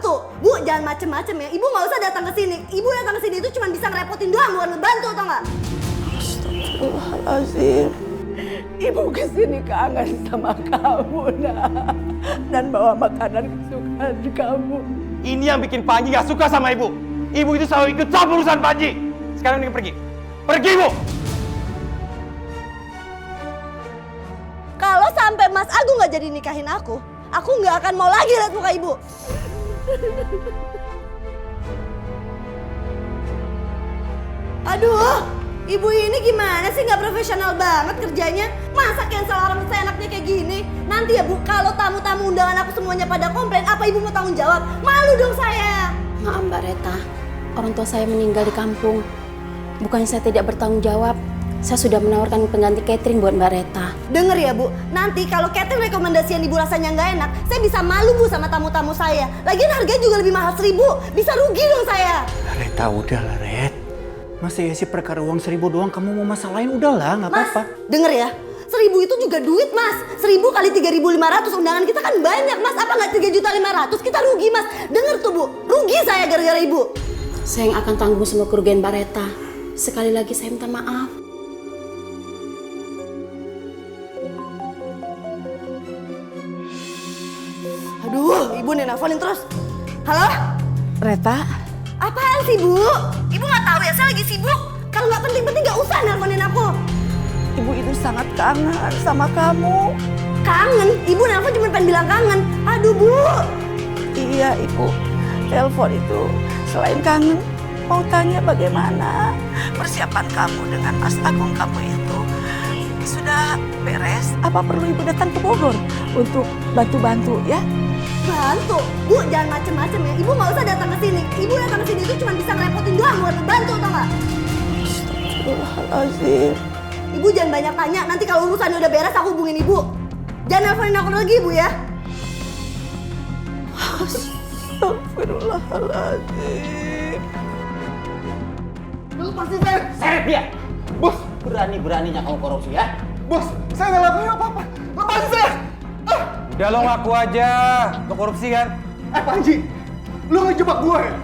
bantu. Bu, jangan macem-macem ya. Ibu nggak usah datang ke sini. Ibu datang ke sini itu cuma bisa ngerepotin doang, bukan ngebantu, tau nggak? Astagfirullahaladzim. Ibu kesini kangen sama kamu, nak. Dan bawa makanan kesukaan kamu. Ini yang bikin Panji gak suka sama ibu. Ibu itu selalu ikut campur urusan Panji. Sekarang ini pergi. Pergi, Bu! Kalau sampai Mas Agung nggak jadi nikahin aku nggak akan mau lagi lihat muka ibu. Aduh, ibu ini gimana sih, nggak profesional banget kerjanya. Masa cancel orang seenaknya kayak gini. Nanti ya Bu, kalau tamu-tamu undangan aku semuanya pada komplain, apa ibu mau tanggung jawab? Malu dong saya. Maaf Mbak Reta, orang tua saya meninggal di kampung. Bukannya saya tidak bertanggung jawab, saya sudah menawarkan pengganti catering buat Mbak Reta. Dengar ya Bu, nanti kalau catering rekomendasi yang ibu rasanya nggak enak, saya bisa malu Bu sama tamu-tamu saya. Lagian harganya juga lebih mahal 1.000, bisa rugi dong saya. Reta, udahlah Ret. Masa ya sih perkara uang 1.000 doang kamu mau masalahin? Udahlah, nggak Mas, apa-apa. denger ya, 1.000 itu juga duit Mas. 1.000 kali 3.500, undangan kita kan banyak Mas. Apa nggak 3.500.000? Kita rugi Mas. Denger tuh Bu, rugi saya gara-gara ibu. Saya yang akan tanggung semua kerugian Mbak Reta. Sekali lagi saya minta maaf. Aduh, ibu nih nelfonin terus. Halo? Reta, Apaan sih Bu? Ibu nggak tahu ya, saya lagi sibuk. Kalau nggak penting-penting nggak usah nelfonin aku. ibu itu sangat kangen sama kamu. Kangen? Ibu nelfon cuma pengen bilang kangen. Aduh Bu. Iya, ibu. Telepon itu selain kangen, mau tanya bagaimana persiapan kamu dengan Mas Agung kamu itu. Sudah beres? Apa perlu ibu datang ke Bogor untuk bantu-bantu ya? Bantu? Bu, jangan macem-macem ya. Ibu nggak usah datang ke sini. Ibu datang ke sini itu cuma bisa ngerepotin doang, bukan ngebantu, tau nggak? Astagfirullahaladzim. Ibu jangan banyak tanya. Nanti kalau urusannya udah beres, aku hubungin ibu. Jangan nelfonin aku lagi, Bu ya. Astagfirullahaladzim. Lu pasti seret dia. Bos, berani-beraninya kamu korupsi ya? Bos, saya nggak lakuin apa-apa. Lepasin saya! Udah lo ngaku aja, lo korupsi kan? Panji, lu ngejebak gue ya?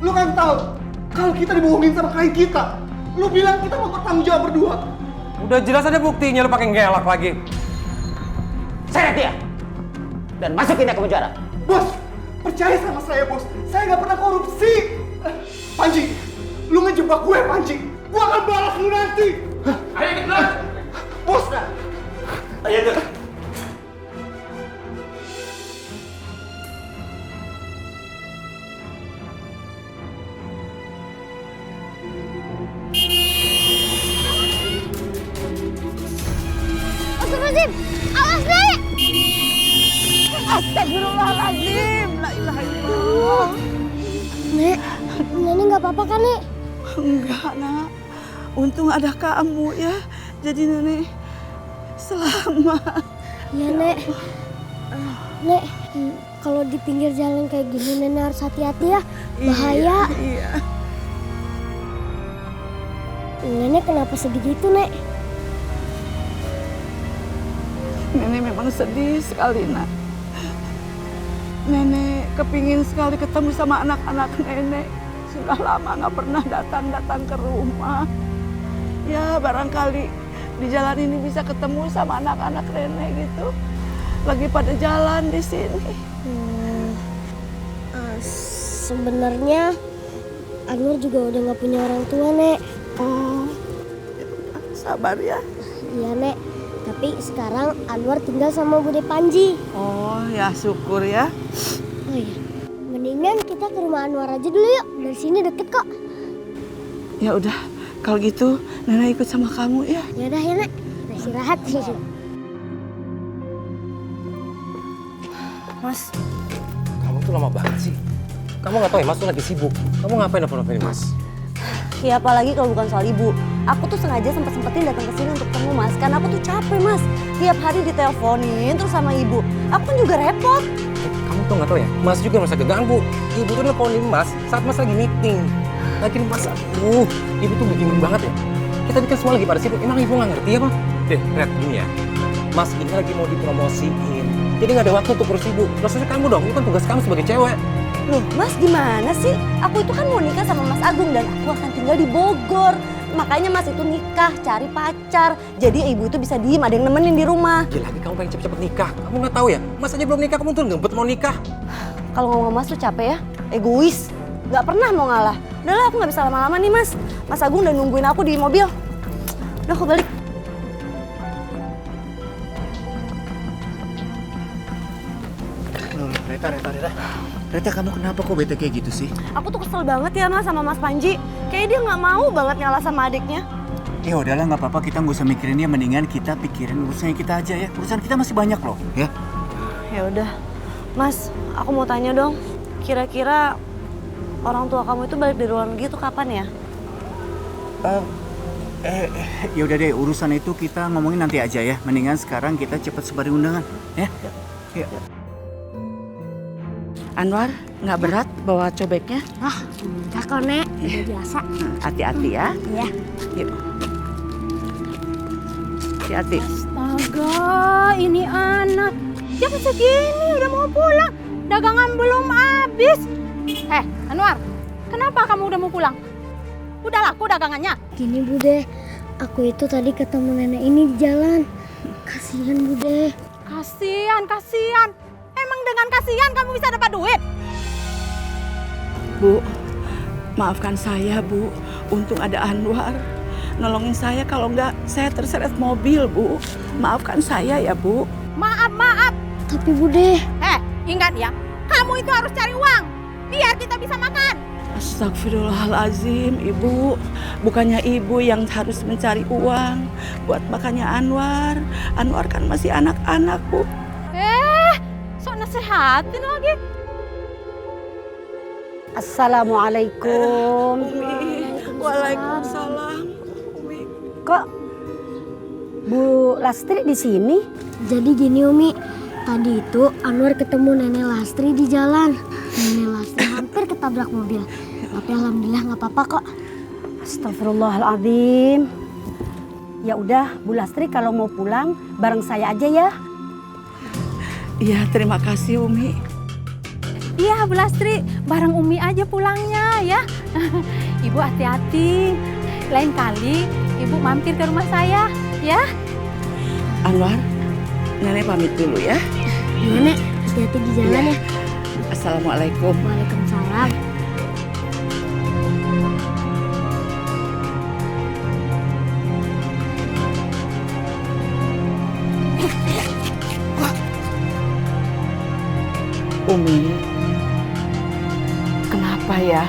Lu kan tahu kalau kita dibohongin sama klien kita. Lu bilang kita mau bertanggung jawab berdua. Udah jelas ada buktinya, lo pakai ngelak lagi. Seret dia! Dan masukin dia ke penjara. Bos, percaya sama saya bos. Saya nggak pernah korupsi. Panji, lu ngejebak gue Panji. Gue akan balas lu nanti. Ayo kita! Bos, Ayo kita! Astagfirullahaladzim! Awas, Nek! Astagfirullahaladzim. La ilaha illallah. Nek, Nenek nggak apa-apa kan, Nek? Enggak, nak. Untung ada kamu ya. Jadi nenek selamat. Iya, Nek. Nek, kalau di pinggir jalan kayak gini Nenek harus hati-hati ya. Bahaya. Iya. Nenek kenapa sedih gitu, Nek? Nenek memang sedih sekali, nak. Nenek kepingin sekali ketemu sama anak-anak nenek. Sudah lama nggak pernah datang ke rumah. Ya barangkali di jalan ini bisa ketemu sama anak-anak nenek gitu. Lagi pada jalan di sini. Sebenarnya Anwar juga udah nggak punya orang tua, Nek. Oh, sabar ya. Iya, Nek. Tapi sekarang Anwar tinggal sama Bude Panji. Oh ya syukur ya. Oh iya. Mendingan kita ke rumah Anwar aja dulu yuk. Dari sini deket kok. Ya udah, kalau gitu nenek ikut sama kamu ya. Ya udah ya, Nek. Kita istirahat. Mas, kamu tuh lama banget sih. Kamu nggak tahu ya, Mas tuh lagi sibuk. Kamu ngapain nelfon-nelfonin Mas? Ya apalagi kalau bukan soal ibu. Aku tuh sengaja sempetin datang ke sini untuk ketemu Mas. Karena aku tuh capek Mas. Tiap hari diteleponin terus sama ibu. Aku kan juga repot. Kamu tuh nggak tahu ya, Mas juga merasa keganggu. Ibu tuh nelfonin Mas saat Mas lagi meeting. Lagi Mas, aduh, ibu tuh bingung banget ya. Kita kan semua lagi pada sibuk. Emang ibu nggak ngerti apa? Red, gini ya. Mas ini lagi mau dipromosiin. Jadi nggak ada waktu untuk urus ibu. Terusnya kamu dong, itu kan tugas kamu sebagai cewek. Loh, Mas gimana sih? Aku itu kan mau nikah sama Mas Agung dan aku akan tinggal di Bogor. Makanya Mas itu nikah, cari pacar. Jadi ibu itu bisa diem, ada yang nemenin di rumah. Ya lagi kamu pengen cepet-cepet nikah. Kamu nggak tahu ya? Mas aja belum nikah, kamu tuh ngebet mau nikah. Kalau ngomong Mas tuh capek ya, egois. Gak pernah mau ngalah. Udahlah, aku gak bisa lama-lama nih Mas. Mas Agung udah nungguin aku di mobil. Udah, aku balik. Reta, kamu kenapa kok bete kayak gitu sih? Aku tuh kesel banget ya Mas sama Mas Panji. Kayaknya dia gak mau banget ngalah sama adiknya. Ya udahlah, nggak apa-apa, kita nggak usah mikirin dia, mendingan kita pikirin urusannya kita aja ya. Urusan kita masih banyak loh, ya. Ya udah, Mas, aku mau tanya dong. Kira-kira orang tua kamu itu balik dari luar negeri tuh kapan ya? Ya udah deh, urusan itu kita ngomongin nanti aja ya. Mendingan sekarang kita cepat sebarin undangan, ya. Ya. Anwar, nggak berat bawa cobeknya? Enggak kok, Nek. Udah biasa. Hati-hati ya. Iya. Yuk. Hati-hati. Astaga, ini anak. Jam segini udah mau pulang. Dagangan belum habis. Anwar, kenapa kamu udah mau pulang? Udah laku dagangannya? Gini Bude, aku itu tadi ketemu nenek ini di jalan. Kasihan Bude. Kasihan. Emang dengan kasihan kamu bisa dapat duit? Bu, maafkan saya Bu. Untung ada Anwar. Nolongin saya, kalau enggak saya terseret mobil Bu. Maafkan saya ya Bu. Maaf. Tapi Bude, Ingat ya, kamu itu harus cari uang biar kita bisa makan. Astagfirullahalazim, Ibu. Bukannya Ibu yang harus mencari uang buat makannya Anwar. Anwar kan masih anak-anak, Bu. Sok nasehatin lagi. Assalamualaikum. Waalaikumsalam. Umi. Kok Bu Lastri di sini? jadi gini Umi. Tadi itu Anwar ketemu Nenek Lastri di jalan. Nenek Lastri hampir ketabrak mobil. Tapi alhamdulillah nggak apa-apa kok. Astagfirullahaladzim. Ya udah, Bu Lastri kalau mau pulang bareng saya aja ya. Iya, terima kasih Umi. Iya, Bu Lastri, bareng Umi aja pulangnya ya. Ibu hati-hati. Lain kali Ibu mampir ke rumah saya ya. Anwar, Nenek pamit dulu ya. Nenek, hati-hati di jalan ya. Assalamualaikum. Waalaikumsalam. Umi, kenapa ya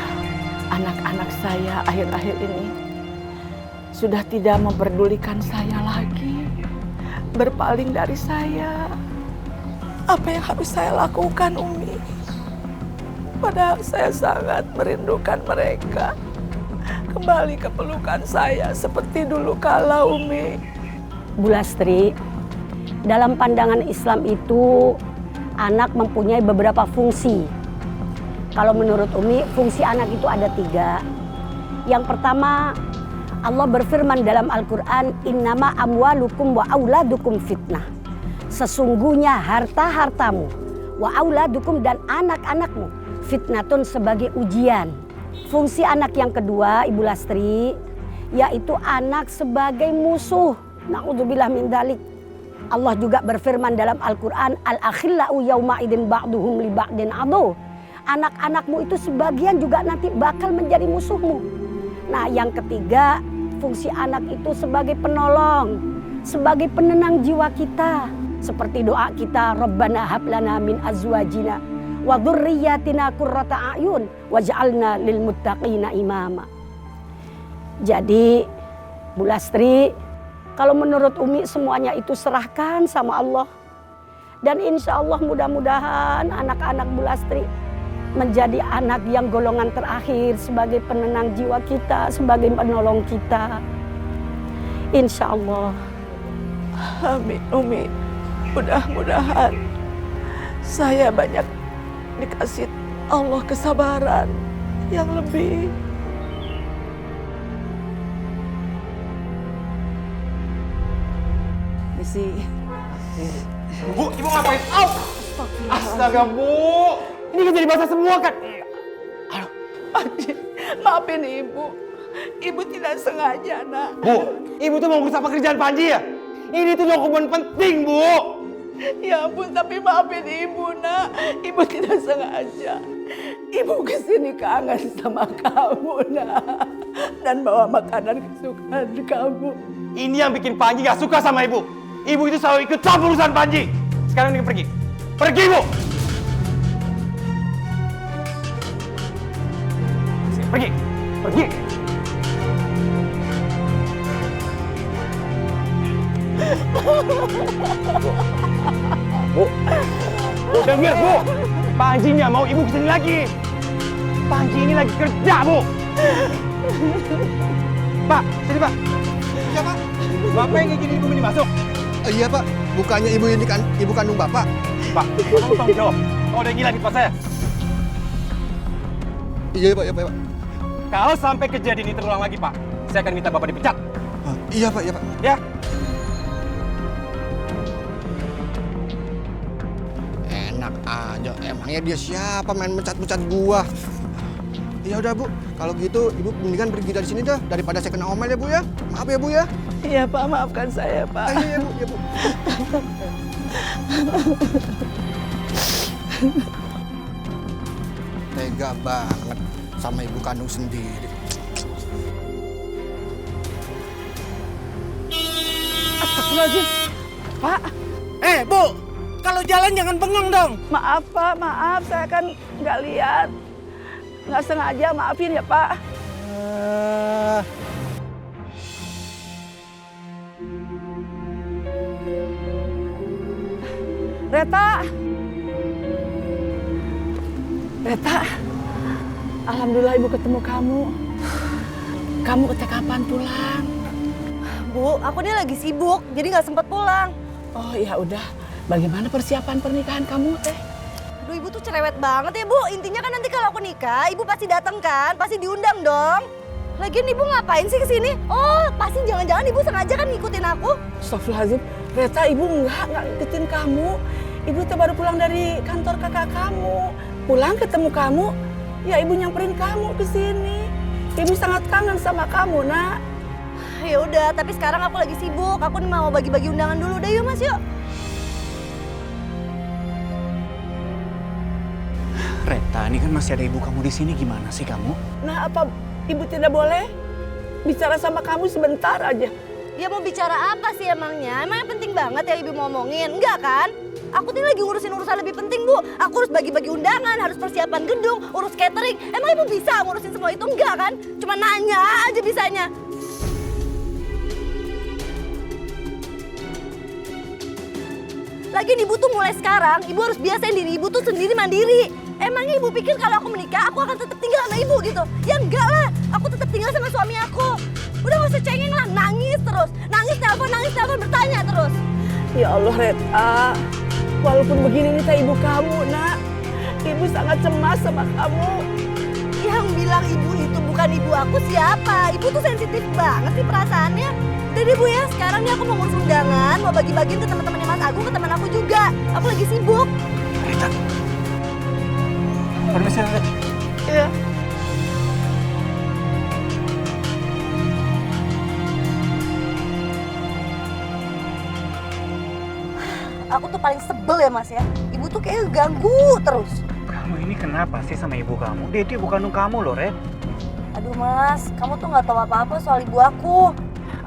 anak-anak saya akhir-akhir ini sudah tidak memperdulikan saya lagi, berpaling dari saya? Apa yang harus saya lakukan, Umi? Padahal saya sangat merindukan mereka. Kembali ke pelukan saya seperti dulu kala, Umi. Bu Lastri, dalam pandangan Islam itu anak mempunyai beberapa fungsi. Kalau menurut Umi, fungsi anak itu ada 3. Yang pertama, Allah berfirman dalam Al-Quran, Innama amwalukum wa auladukum fitnah. Sesungguhnya harta-hartamu, wa auladukum dan anak-anakmu, fitnatun sebagai ujian. Fungsi anak yang kedua, Ibu Lastri, yaitu anak sebagai musuh. Na'udzubillah min dzalik. Allah juga berfirman dalam Al-Quran, Al-akhillau yawma idin ba'duhum li ba'din adu. Anak-anakmu itu sebagian juga nanti bakal menjadi musuhmu. Nah, yang ketiga, fungsi anak itu sebagai penolong, sebagai penenang jiwa kita. Seperti doa kita, Rabbana hablana min azwajina wa dzurriyyatina qurrata a'yun waj'alna lil muttaqina imama. Jadi, Bu Lastri, kalau menurut Umi semuanya itu serahkan sama Allah. Dan insya Allah mudah-mudahan anak-anak Bu Lastri menjadi anak yang golongan terakhir sebagai penenang jiwa kita, sebagai penolong kita. Insya Allah. Amin, Umi. Mudah-mudahan saya banyak dikasih Allah kesabaran yang lebih. Misi. Bu, ibu ngapain? Au! Astaga, Bu. Ini kan jadi basah semua kan? Panji, maafin ibu. Ibu tidak sengaja, nak. Bu, ibu tuh mau ngurus apa kerjaan Panji ya? Ini tuh dokumen penting, Bu. Ya ampun, tapi maafin ibu, nak. Ibu tidak sengaja. Ibu kesini kangen sama kamu, nak. Dan bawa makanan kesukaan kamu. Ini yang bikin Panji gak suka sama ibu. Ibu itu selalu ikut campur urusan Panji. Sekarang ini pergi. Pergi, Bu. Pergi. Pergi. Bu. Bu, dengar, Bu. Panji nggak mau ibu kesini lagi. Panji ini lagi kerja, Bu. Pak, sini, Pak. Iya, Pak. Bapak yang izinin ibu ini masuk. Iya, Pak. Bukannya ibu ini kan ibu kandung Bapak. Pak, kamu tanggung jawab. Kau udah gila di tempat saya. Iya, Pak. Iya, Pak. Kalau sampai kejadian ini terulang lagi, Pak, saya akan minta Bapak dipecat. Iya, Pak. Iya, Pak. Ya? Enak aja. Emangnya dia siapa main mecat-mecat gua? Ya udah, Bu. Kalau gitu ibu mendingan pergi dari sini dah daripada saya kena omel ya, Bu ya. Maaf ya, Bu ya. Iya, Pak, maafkan saya, Pak. Iya, Bu. Iya, Bu. Tega banget sama ibu kandung sendiri. Astagfirullahaladzim. Pak, Bu, kalau jalan jangan bengong dong. maaf, Pak. Maaf, saya kan nggak lihat. Nggak sengaja, maafin ya, Pak. Reta. Reta. Alhamdulillah ibu ketemu kamu. Kamu kapan pulang? Bu, aku ini lagi sibuk, jadi nggak sempat pulang. Oh ya udah. Bagaimana persiapan pernikahan kamu, Teh? Aduh, ibu tuh cerewet banget ya, Bu. Intinya kan nanti kalau aku nikah, ibu pasti datang kan? Pasti diundang dong. Lagian ibu ngapain sih kesini? Oh, pasti jangan-jangan ibu sengaja kan ngikutin aku. Astagfirullahaladzim. Reta, ibu nggak ngikutin kamu. Ibu tuh baru pulang dari kantor kakak kamu. Pulang ketemu kamu, ya ibu nyamperin kamu ke sini. Ibu sangat kangen sama kamu, nak. Ya udah, tapi sekarang aku lagi sibuk. Aku nih mau bagi-bagi undangan dulu deh, yuk Mas, yuk. Reta, ini kan masih ada ibu kamu di sini. Gimana sih kamu? Nah, apa ibu tidak boleh bicara sama kamu sebentar aja? Ya mau bicara apa sih emangnya? Emangnya penting banget ya ibu mau ngomongin? Enggak kan? Aku tuh lagi ngurusin urusan lebih penting, Bu. Aku harus bagi-bagi undangan, harus persiapan gedung, urus catering. Emang ibu bisa ngurusin semua itu? Enggak kan? Cuma nanya aja bisanya. Lagian ibu tuh mulai sekarang, ibu harus biasain diri ibu tuh sendiri mandiri. Emangnya ibu pikir kalau aku menikah, aku akan tetap tinggal sama ibu gitu? Ya enggak lah, aku tetap tinggal sama suami aku. Udah gak usah cengeng lah, nangis terus. Nangis telepon, bertanya terus. Ya Allah, Reta. Walaupun begini nih ibu kamu, nak. Ibu sangat cemas sama kamu. Yang bilang ibu itu bukan ibu aku siapa? Ibu tuh sensitif banget sih perasaannya. Udah deh, Bu ya, sekarang nih aku mau ngurus undangan, mau bagi-bagiin ke teman-temannya Mas Agung, ke teman aku juga. Aku lagi sibuk. Reta. Permisi, Reta. Iya. Aku tuh paling sebel ya Mas ya. Ibu tuh kayak ganggu terus. Kamu ini kenapa sih sama ibu kamu? Dia itu ibu kandung kamu loh, Red. Aduh Mas, kamu tuh nggak tahu apa-apa soal ibu aku.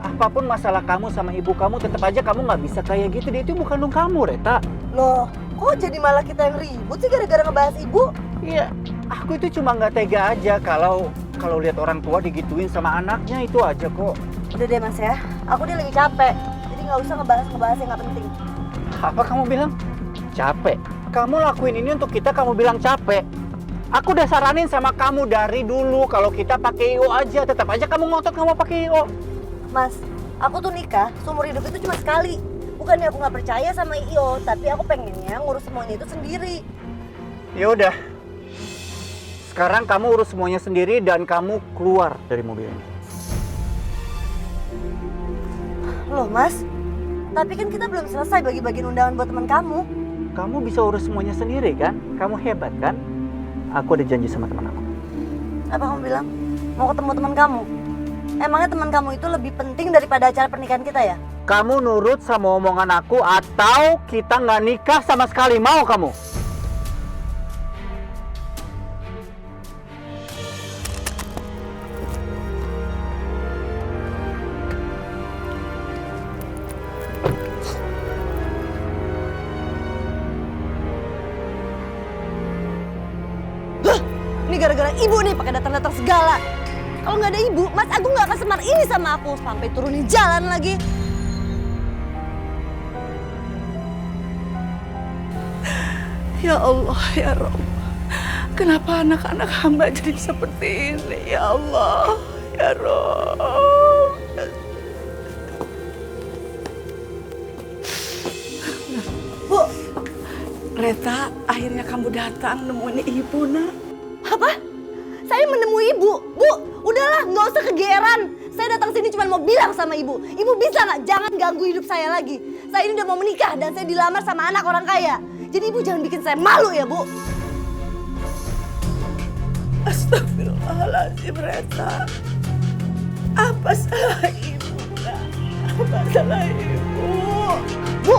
Apapun masalah kamu sama ibu kamu, tetap aja kamu nggak bisa kayak gitu. Dia itu ibu kandung kamu, Reta. Loh, kok jadi malah kita yang ribut sih gara-gara ngebahas ibu? Iya, aku itu cuma nggak tega aja kalau lihat orang tua digituin sama anaknya, itu aja kok. Udah deh Mas ya, aku dia lagi capek. Jadi nggak usah ngebahas yang nggak penting. Apa kamu bilang? Capek? Kamu lakuin ini untuk kita, kamu bilang capek. Aku udah saranin sama kamu dari dulu kalau kita pakai IO aja, tetap aja kamu ngotot kamu pakai IO. Mas, aku tuh nikah seumur hidup itu cuma sekali. Bukannya aku nggak percaya sama IO, tapi aku pengennya ngurus semuanya itu sendiri. Ya udah. Sekarang kamu urus semuanya sendiri dan kamu keluar dari mobil ini. Loh Mas, tapi kan kita belum selesai bagi-bagiin undangan buat teman kamu. Kamu bisa urus semuanya sendiri kan? Kamu hebat kan? Aku ada janji sama teman aku. Apa kamu bilang? Mau ketemu teman kamu? Emangnya teman kamu itu lebih penting daripada acara pernikahan kita ya? Kamu nurut sama omongan aku atau kita nggak nikah sama sekali, mau kamu? Ini gara-gara ibu nih pakai datang-datang segala. Kalau nggak ada ibu, Mas Agung nggak akan semar ini sama aku sampai turunin jalan lagi. Ya Allah, ya Rabb. Kenapa anak-anak hamba jadi seperti ini? Ya Allah, ya Rabb. Bu, Reta, akhirnya kamu datang nemuin ibu, nak. apa? Saya menemui ibu. Bu, udahlah nggak usah kegeeran. Saya datang sini cuma mau bilang sama ibu. Ibu bisa nggak jangan ganggu hidup saya lagi. Saya ini udah mau menikah dan saya dilamar sama anak orang kaya. Jadi ibu jangan bikin saya malu ya, Bu. Astagfirullahaladzim, Reta. Apa salah ibu, nak? Apa salah ibu? Bu,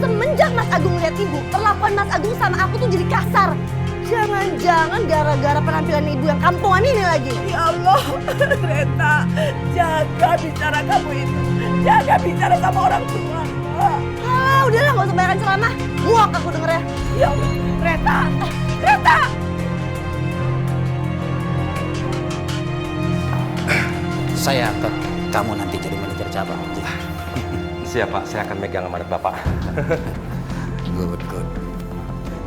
semenjak Mas Agung lihat ibu, perlakuan Mas Agung sama aku tuh jadi kasar. Jangan-jangan gara-gara penampilan ibu yang kampungan ini lagi. Ya Allah, Reta, jaga bicara kamu itu. Jaga bicara sama orang tua. Ah, udahlah nggak usah banyak ceramah. Muak aku dengernya. Ya Allah, Reta, Reta. Saya angkat kamu nanti jadi manajer cabang. Siap Pak, saya akan megang amanat Bapak. Good.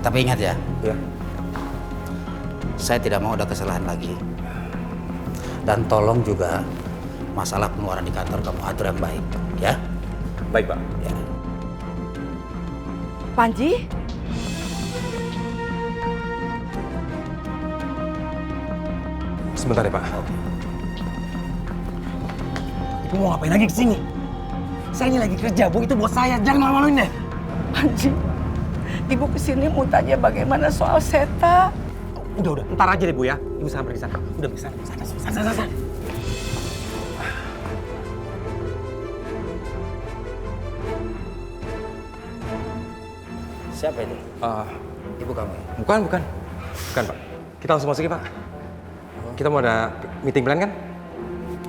Tapi ingat ya, Ya. saya tidak mau ada kesalahan lagi. Dan tolong juga masalah pengeluaran di kantor kamu atur yang baik, ya? Baik Pak. Ya. Panji? Sebentar ya Pak. Ibu mau ngapain lagi kesini? Saya ini lagi kerja, Bu. Itu bos saya. Jangan malu-maluin deh. Panji, ibu kesini mau tanya bagaimana soal Seta. Udah. Ntar aja deh, Bu ya. Ibu sana pergi sana. Udah pergi sana. Sana. Siapa itu? Ibu kamu ya? Bukan, Pak. Kita langsung masuk ya, Pak. Kita mau ada meeting plan kan?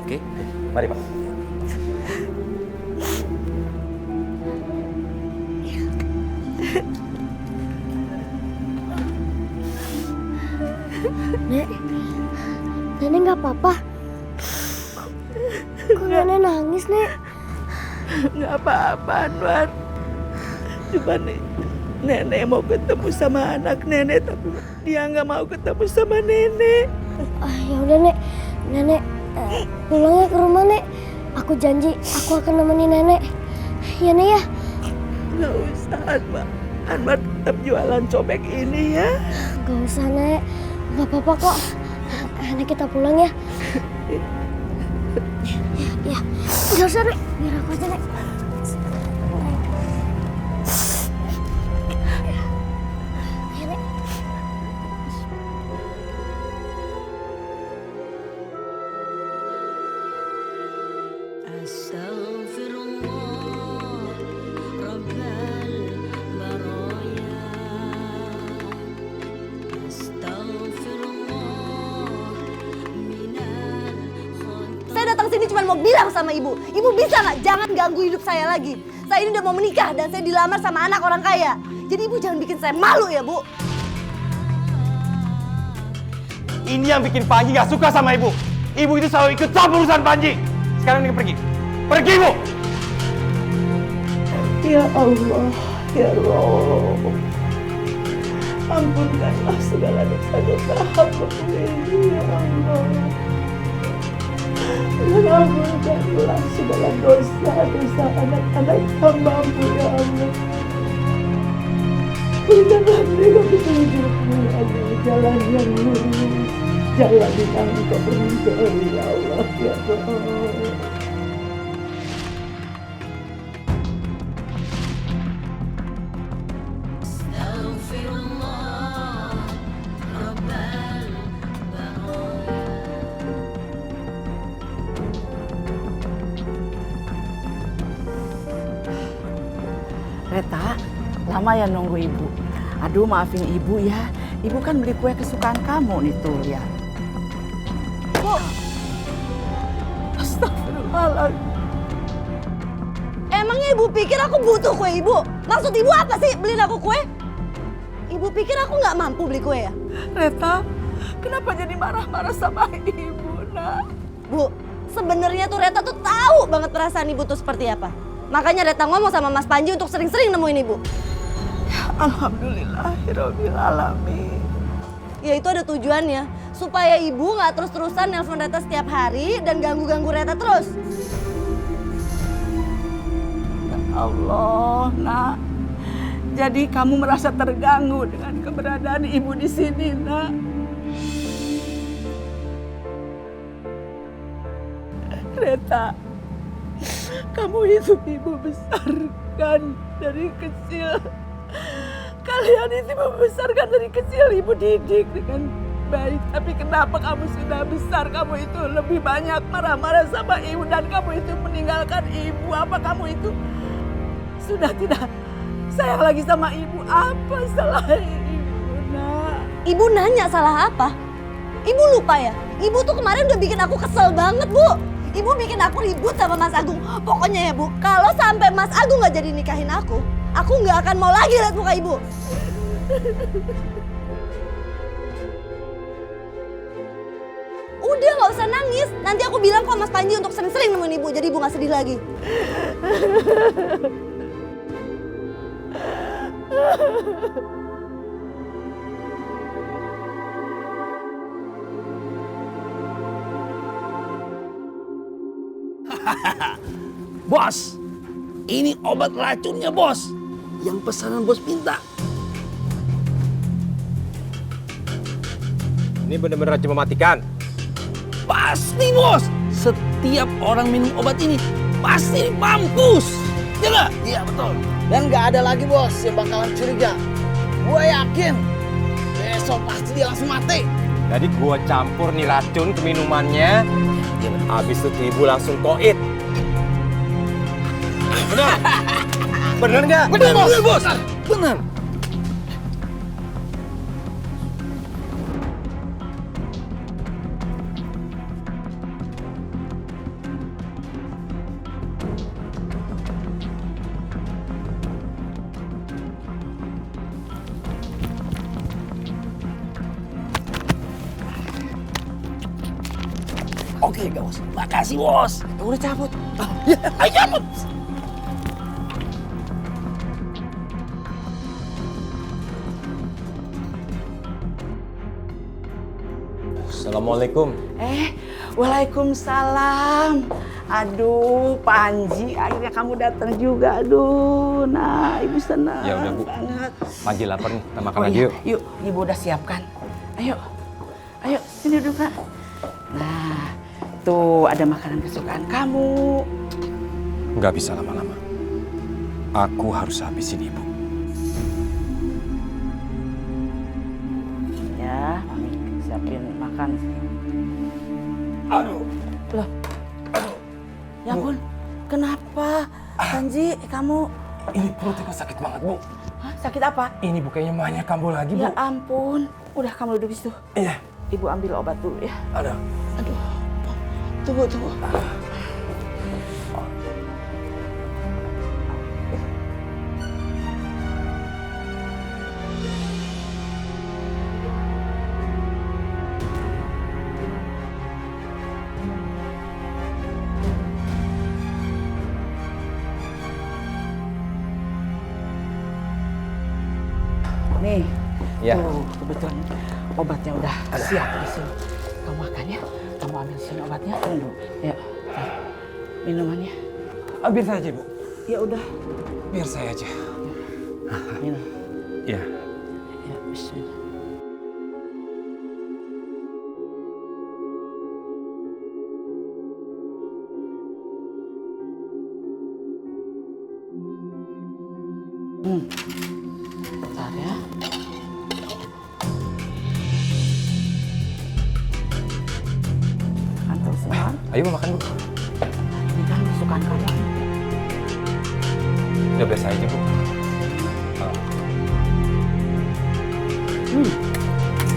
Oke. Mari, Pak. Nenek nggak apa-apa. Kok nenek nangis, Nek? Nggak apa-apa, Anwar. Cuma nenek mau ketemu sama anak nenek, tapi dia nggak mau ketemu sama nenek. Ya udah, Nek. Nenek pulangnya ke rumah, Nek. Aku janji aku akan nemenin nenek. Ya, Nek ya. Nggak usah, Anwar. Anwar tetap jualan cobek ini ya. Gak usah, Nek. Gak apa-apa kok. Nek kita pulang ya. Ya. Gak usah, Nek. Biar aku aja, Nek. Ya, Nek. Saya datang sini cuma mau bilang sama ibu. Ibu bisa nggak jangan ganggu hidup saya lagi. Saya ini udah mau menikah dan saya dilamar sama anak orang kaya. Jadi ibu jangan bikin saya malu ya, Bu. Ini yang bikin Panji gak suka sama Ibu. Ibu itu selalu ikut campur urusan Panji. Sekarang ini pergi. Pergi, Bu! Ya Allah, ya Rabb. Ampunkanlah segala dosa-dosa hamba ini, ya Allah. Dan ampunkanlah segala dosa-dosa anak-anak hamba-Mu, ya Allah. Berikanlah mereka petunjuk-Mu, ya Allah, jalan yang lurus, jalan yang Engkau ridhoi, ya Allah, ya Rabb. Reta, lama ya nunggu ibu. Aduh, maafin ibu ya. Ibu kan beli kue kesukaan kamu nih tuh, ya. Bu, Astagfirullahaladzim. emangnya ibu pikir aku butuh kue ibu? Maksud ibu apa sih beliin aku kue? Ibu pikir aku nggak mampu beli kue ya? Reta, kenapa jadi marah-marah sama ibu, nak? Bu, sebenarnya tuh Reta tuh tahu banget perasaan ibu tuh seperti apa. Makanya Reta ngomong sama Mas Panji untuk sering-sering nemuin ibu. Alhamdulillahirabbil alamin. Ya itu ada tujuannya, supaya ibu nggak terus-terusan nelpon Reta setiap hari dan ganggu-ganggu Reta terus. Ya Allah, nak. Jadi kamu merasa terganggu dengan keberadaan ibu di sini, nak. Reta, kamu itu ibu besarkan dari kecil. Kalian itu membesarkan dari kecil, ibu didik dengan baik. Tapi kenapa kamu sudah besar, kamu itu lebih banyak marah-marah sama ibu dan kamu itu meninggalkan ibu? Apa kamu itu sudah tidak sayang lagi sama ibu? Apa salah ibu, nak? Ibu nanya salah apa? Ibu lupa ya? Ibu tuh kemarin udah bikin aku kesel banget, Bu. Ibu bikin aku ribut sama Mas Agung. Pokoknya ya, Bu, kalau sampai Mas Agung nggak jadi nikahin aku nggak akan mau lagi lihat muka ibu. Udah nggak usah nangis. Nanti aku bilang kok Mas Panji untuk sering-sering nemuin ibu, jadi ibu nggak sedih lagi. Bos, ini obat racunnya, Bos. Yang pesanan Bos minta. Ini benar-benar racun mematikan. Pasti, Bos. Setiap orang minum obat ini pasti mampus. Ya nggak? Iya, betul. Dan nggak ada lagi bos yang bakalan curiga. Gue yakin besok pasti dia langsung mati. Jadi gua campur nih racun ke minumannya. Habis itu ibu langsung koit. Benar? Benar nggak? Benar, Bos. Benar. Oke, Bos. Makasih, Bos. Udah cabut. Ya, ayo cabut. Assalamualaikum. Waalaikumsalam. Aduh, Panji, akhirnya kamu datang juga. Aduh, nah, ibu senang Ya udah, Bu. banget. Panji lapar nih, kita makan Oh, lagi iya. yuk. Yuk, ibu udah siapkan. Ayo, ayo, sini duduk, Kak. Nah, tuh ada makanan kesukaan kamu. Nggak bisa lama-lama. Aku harus habisin ibu. Ya, Mami siapin makan. Aduh. Loh, ya ampun, kenapa? Panji, kamu Ini perutnya kok sakit banget, Bu. hah, sakit apa? Ini bukannya mahnya kambuh lagi, Bu. Ya ampun, udah kamu duduk di situ. Iya. Ibu ambil obat dulu ya. Ada. Aduh, tunggu. Nih, Ya. tuh kebetulan obatnya udah siap di sini. Kamu makan ya, kamu ambil sini obatnya. Tunggu, ya, minumannya. Biar saya aja, Bu. Ya udah, Biar saya aja. minum. Iya. Ya, bismillah. Bentar ya. Makan terus semua. Ayo makan, Bu. Ini kan kesukaan kamu. Udah biasa aja, Bu.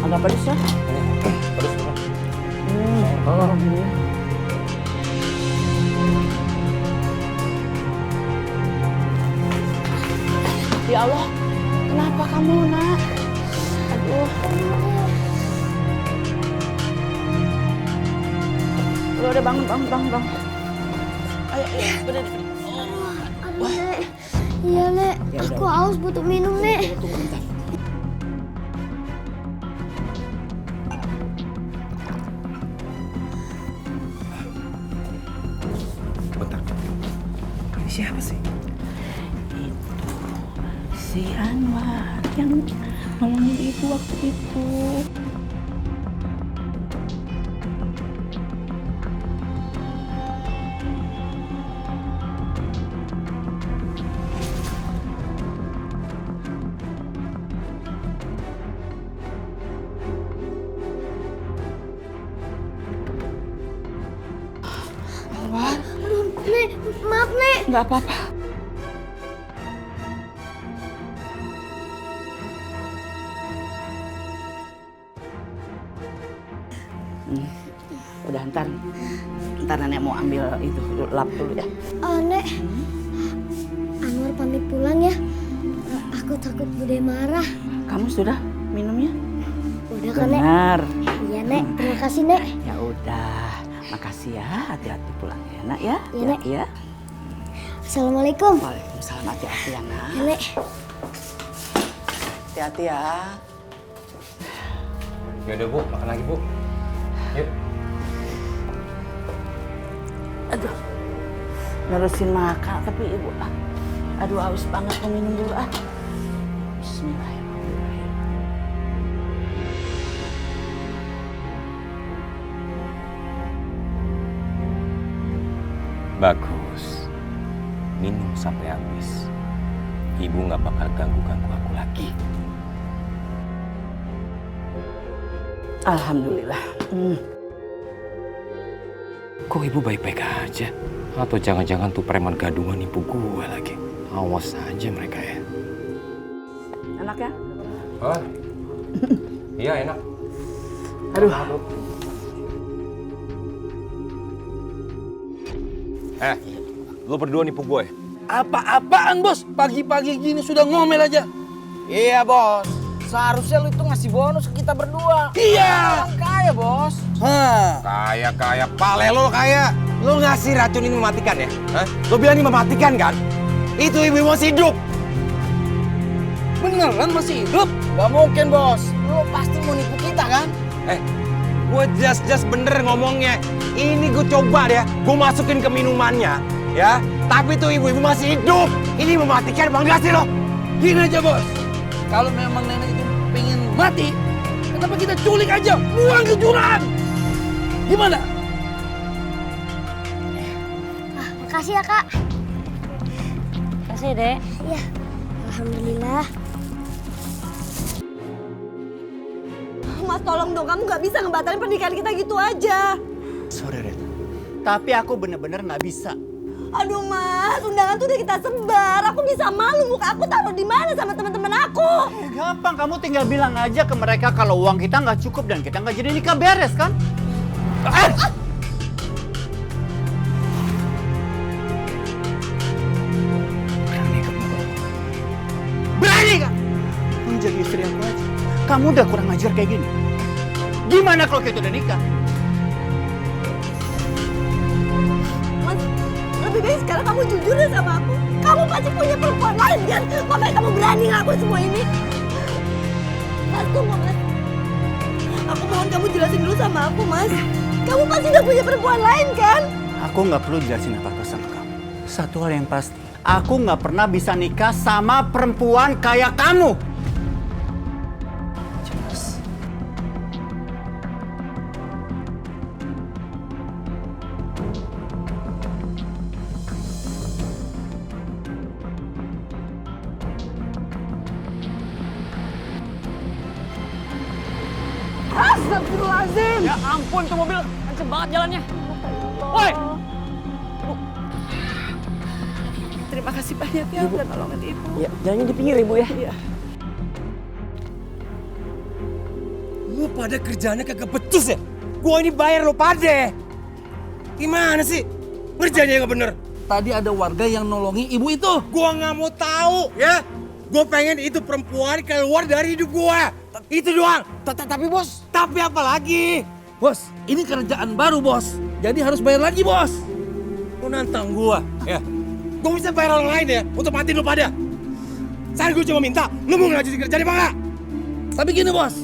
Agak pedes ya? Terus apa? Ya Allah, kenapa kamu nak? Aduh. Udah bangun. Ayo, berdiri. Aduh, Nek. Iya, Nek. Aku haus butuh minum, Nek. Bentar. Ini siapa sih? Si Anwar yang nolongin ibu waktu itu. Aduh, Nek. Maaf, Nek. Nggak apa-apa. Udah ntar nenek mau ambil itu lap dulu ya. Nek. Anwar pamit pulang ya. Aku takut Bude marah. Kamu sudah minumnya? Udah kan, Nek? Benar. Iya, Nek. Terima kasih, Nek. Ya udah, makasih ya. Hati-hati pulang ya, nak ya. Iya, Nek. Ya. Assalamualaikum. Waalaikumsalam, hati-hati ya, nak. Ya, Nek. Hati-hati ya. Ya udah Bu, makan lagi Bu. Yuk. Aduh, nerusin makan tapi ibu aduh haus banget, mau minum dulu ah. Bismillahirrahmanirrahim. Bagus. Minum sampai habis. Ibu nggak bakal ganggu-ganggu aku lagi. Alhamdulillah. Kok ibu baik-baik aja? Atau jangan-jangan tuh preman gadungan nipu gue lagi? Awas aja mereka ya. Enak ya? Oh, iya enak. Aduh. Lo berdua nipu gue? Apa-apaan bos? Pagi-pagi gini sudah ngomel aja. Iya bos, seharusnya lu itu ngasih bonus ke kita berdua. Iya. Orang kaya bos. Kaya, pale lo kaya. Lo ngasih racun ini mematikan ya? Hah? Lo bilang ini mematikan kan? Itu ibu masih hidup. Beneran masih hidup? Gak mungkin bos, lu pasti mau nipu kita kan? Gue jelas bener ngomongnya. Ini gue coba deh, gue masukin ke minumannya, ya. Tapi tuh ibu masih hidup. Ini mematikan bang gak sih lo? Gini aja bos, kalau memang nenek itu pengen mati, kenapa kita culik aja, buang ke jurang? Gimana? Makasih ya, Kak. Kasih, Dek. Iya. Alhamdulillah. Mas tolong dong, kamu nggak bisa ngebatalin pernikahan kita gitu aja. Sorry, Red. Tapi aku bener-bener nggak bisa. Aduh Mas, undangan tuh udah kita sebar. Aku bisa malu, muka aku taruh di mana sama teman-teman aku. Gampang, kamu tinggal bilang aja ke mereka kalau uang kita nggak cukup dan kita nggak jadi nikah, beres kan? Berani kan? Kamu jadi istri aku aja. Kamu udah kurang ajar kayak gini. Gimana kalau kita udah nikah? Mas, lebih baik sekarang kamu jujur deh sama aku. Kamu pasti punya perempuan lain kan? Makanya kamu berani ngelakuin semua ini. Mas, tunggu Mas. Aku mohon kamu jelasin dulu sama aku, Mas. Kamu pasti udah punya perempuan lain kan? Aku nggak perlu jelasin apa-apa sama kamu. Satu hal yang pasti, aku nggak pernah bisa nikah sama perempuan kayak kamu. Jelas. Astagfirullahaladzim. Ya ampun, tuh mobil kenceng banget jalannya. Woi! Terima kasih banyak ya udah nolongin ibu. Ya, jalannya di pinggir ibu ya. Iya. Lu pada kerjanya kagak becus ya? Gua ini bayar lo pada. Gimana sih? Kerjanya nggak bener. Tadi ada warga yang nolongi ibu itu. Gua nggak mau tahu ya. Gua pengen itu perempuan keluar dari hidup gua. Itu doang. Tapi bos, Tapi apa lagi? Bos, ini kerjaan baru bos. Jadi harus bayar lagi bos. Lu nantang gua ya? Gua bisa bayar orang lain ya untuk matiin lu pada. Saya gua cuma minta, lu mau ngelanjutin kerjaan apa enggak? Tapi gini bos,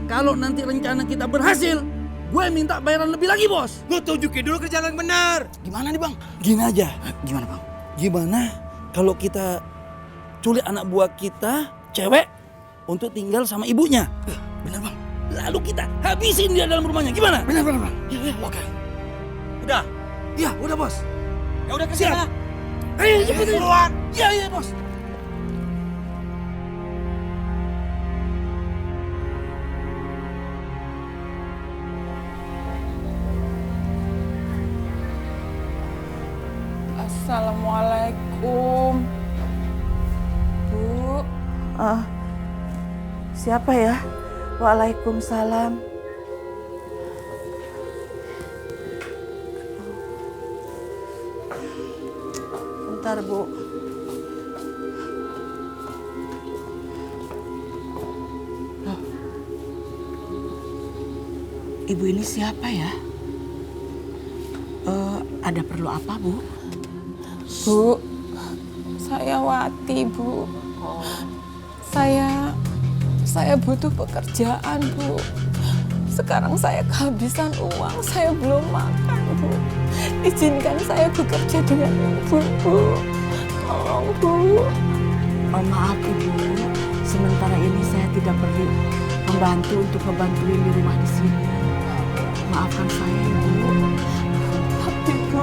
kalau nanti rencana kita berhasil, gue minta bayaran lebih lagi bos. Lu tunjukin dulu kerjaan yang benar. gimana nih bang? Gini aja, Gimana bang? gimana kalau kita culik anak buah kita, cewek, untuk tinggal sama ibunya? Bener bang? Lalu kita habisin dia dalam rumahnya, gimana? Bener bang? Ya, Oke. Udah. ya udah bos. Ya udah ke Siap. sana. Ayo cepet Keluar. Ya bos. Assalamualaikum. Bu. Siapa ya? Waalaikumsalam. Bentar, Bu. Loh. Ibu ini siapa ya? Ada perlu apa, Bu? Bu, saya Wati, Bu. Saya butuh pekerjaan, Bu. Sekarang saya kehabisan uang, saya belum makan, Bu. Izinkan saya bekerja dengan Ibu, Bu. Tolong, Bu. Maaf, Ibu. Sementara ini saya tidak perlu membantu untuk membantuin di rumah di sini. Maafkan saya, Ibu. Tapi, Bu,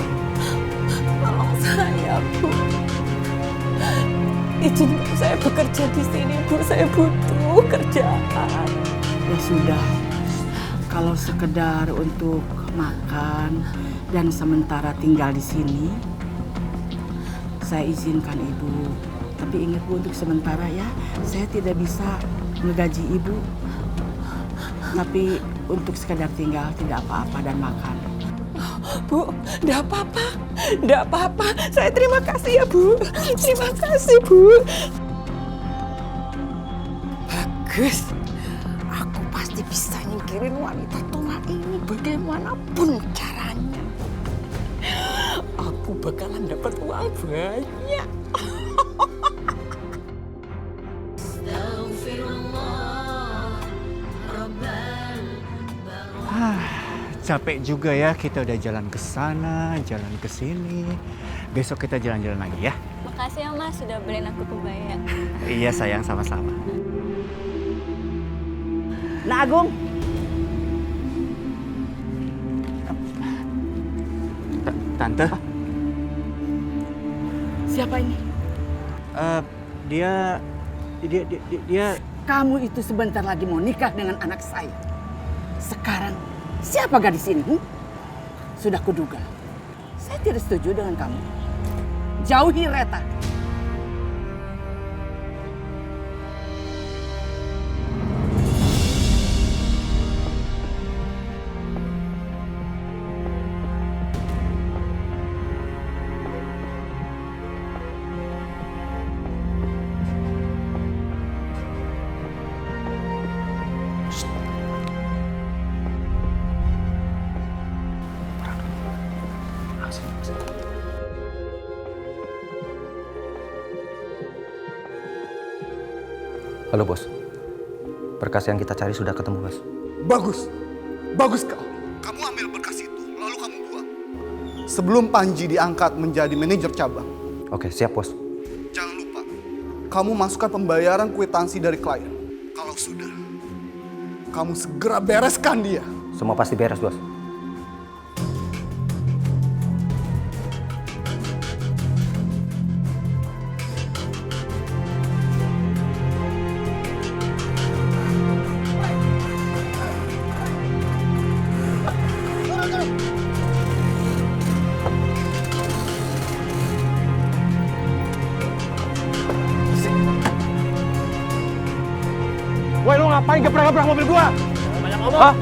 tolong saya, Bu. Izinkan saya bekerja di sini, Bu. Saya butuh kerjaan. Ya sudah, kalau sekedar untuk makan dan sementara tinggal di sini, saya izinkan Ibu. Tapi ingat Bu, untuk sementara ya, saya tidak bisa ngegaji Ibu. Tapi untuk sekedar tinggal tidak apa-apa dan makan. Bu, enggak apa-apa. Enggak apa-apa. Saya terima kasih ya, Bu. Terima kasih, Bu. Bagus. Aku pasti bisa nyingkirin wanita tua ini bagaimanapun caranya. Aku bakalan dapat uang banyak. Capek juga ya, kita udah jalan ke sana, jalan ke sini. Besok kita jalan-jalan lagi ya. Makasih ya Mas, sudah beliin aku kebaya. Iya sayang, sama-sama. Nah, Agung. Tante, Siapa ini? dia Kamu itu sebentar lagi mau nikah dengan anak saya. Sekarang siapa gadis ini? Sudah kuduga. Saya tidak setuju dengan kamu. Jauhi Reta. Halo bos, berkas yang kita cari sudah ketemu bos. Bagus, bagus kau. Kamu ambil berkas itu, lalu kamu buang. Sebelum Panji diangkat menjadi manajer cabang. Oke, siap bos. Jangan lupa, kamu masukkan pembayaran kwitansi dari klien. Kalau sudah, kamu segera bereskan dia. Semua pasti beres bos. Woi, lu ngapain gebrak-gebrak mobil gua? Hah?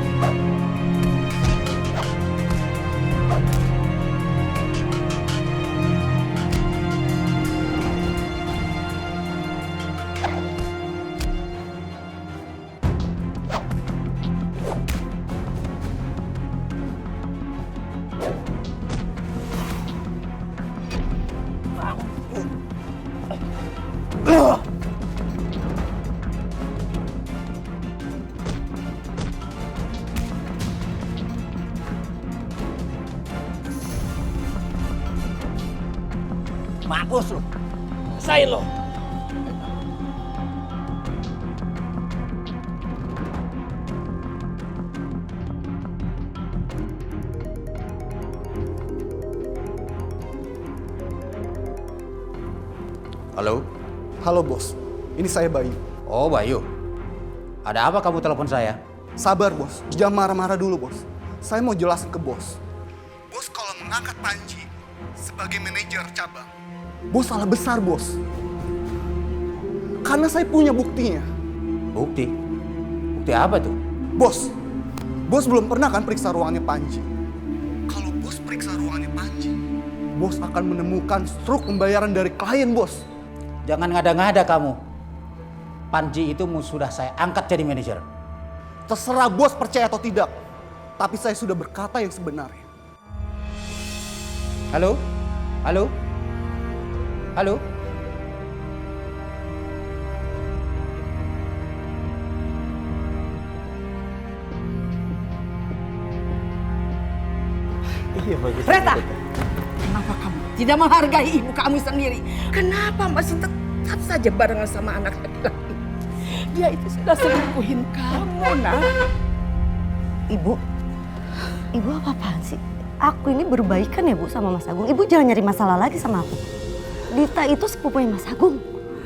Mampus lu. Rasain lu. Halo? Halo bos, ini saya Bayu. Oh Bayu, ada apa kamu telepon saya? Sabar bos, jangan marah-marah dulu bos. Saya mau jelasin ke bos. Bos kalau mengangkat Panji sebagai manajer cabang, bos salah besar bos. Karena saya punya buktinya. Bukti? Bukti apa tuh? Bos belum pernah kan periksa ruangannya Panji. Kalau bos periksa ruangannya Panji, bos akan menemukan struk pembayaran dari klien bos. Jangan ngada-ngada kamu. Panji itu sudah saya angkat jadi manajer. Terserah bos percaya atau tidak, tapi saya sudah berkata yang sebenarnya. Halo? Halo? Halo? Iya bagus. Reta, kenapa kamu tidak menghargai ibu kamu sendiri? Kenapa masih tetap saja barengan sama anak laki-laki? Dia itu sudah selingkuhin kamu, nak. Ibu apa-apaan sih? Aku ini berbaikan ya Bu sama Mas Agung. Ibu jangan nyari masalah lagi sama aku. Dita itu sepupunya Mas Agung,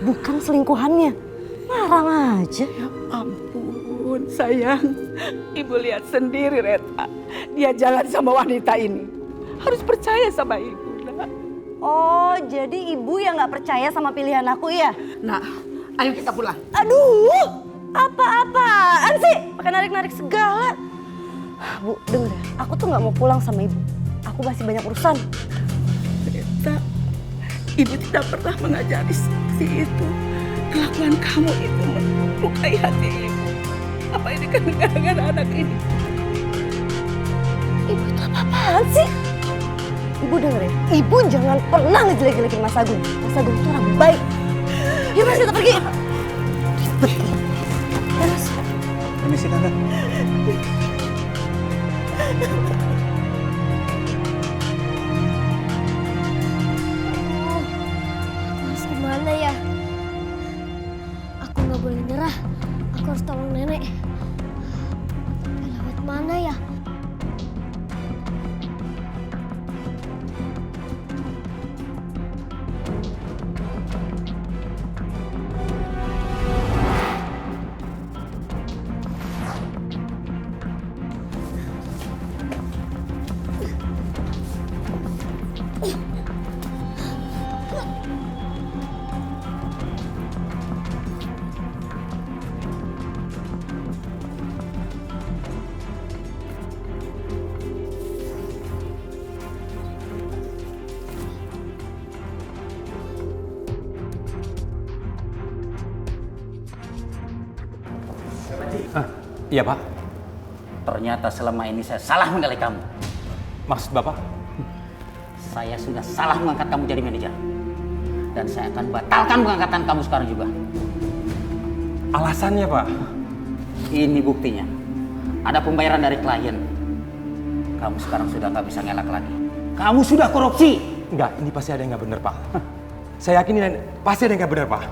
bukan selingkuhannya. Marah aja. Ya ampun, sayang. Ibu lihat sendiri, Reta. Dia jalan sama wanita ini. Harus percaya sama ibu, nak. Oh, jadi ibu yang nggak percaya sama pilihan aku ya? Nah, ayo kita pulang. Aduh, apa-apaan sih? Pakai narik-narik segala. Bu, denger ya. Aku tuh nggak mau pulang sama ibu. Aku masih banyak urusan. Reta, ibu tidak pernah mengajari seperti itu. Kelakuan kamu itu melukai hati ibu. Apa ini kan gara-gara anak ini? Ibu itu apa-apaan sih? Ibu denger ya, ibu jangan pernah ngejelek-jelekin Mas Agung. Mas Agung itu orang baik. Yuk Mas, kita pergi. Terus. Permisi Tante. Aku harus gimana ya? Aku nggak boleh nyerah. Aku harus tolong nenek. Tapi lewat mana ya? Iya Pak. Ternyata selama ini saya salah menilai kamu. Maksud Bapak? Saya sudah salah mengangkat kamu jadi manajer. Dan saya akan batalkan pengangkatan kamu sekarang juga. Alasannya Pak? Ini buktinya. Ada pembayaran dari klien. Kamu sekarang sudah nggak bisa ngelak lagi. Kamu sudah korupsi. Enggak, ini pasti ada yang nggak benar Pak. Saya yakin ini pasti ada yang nggak benar Pak.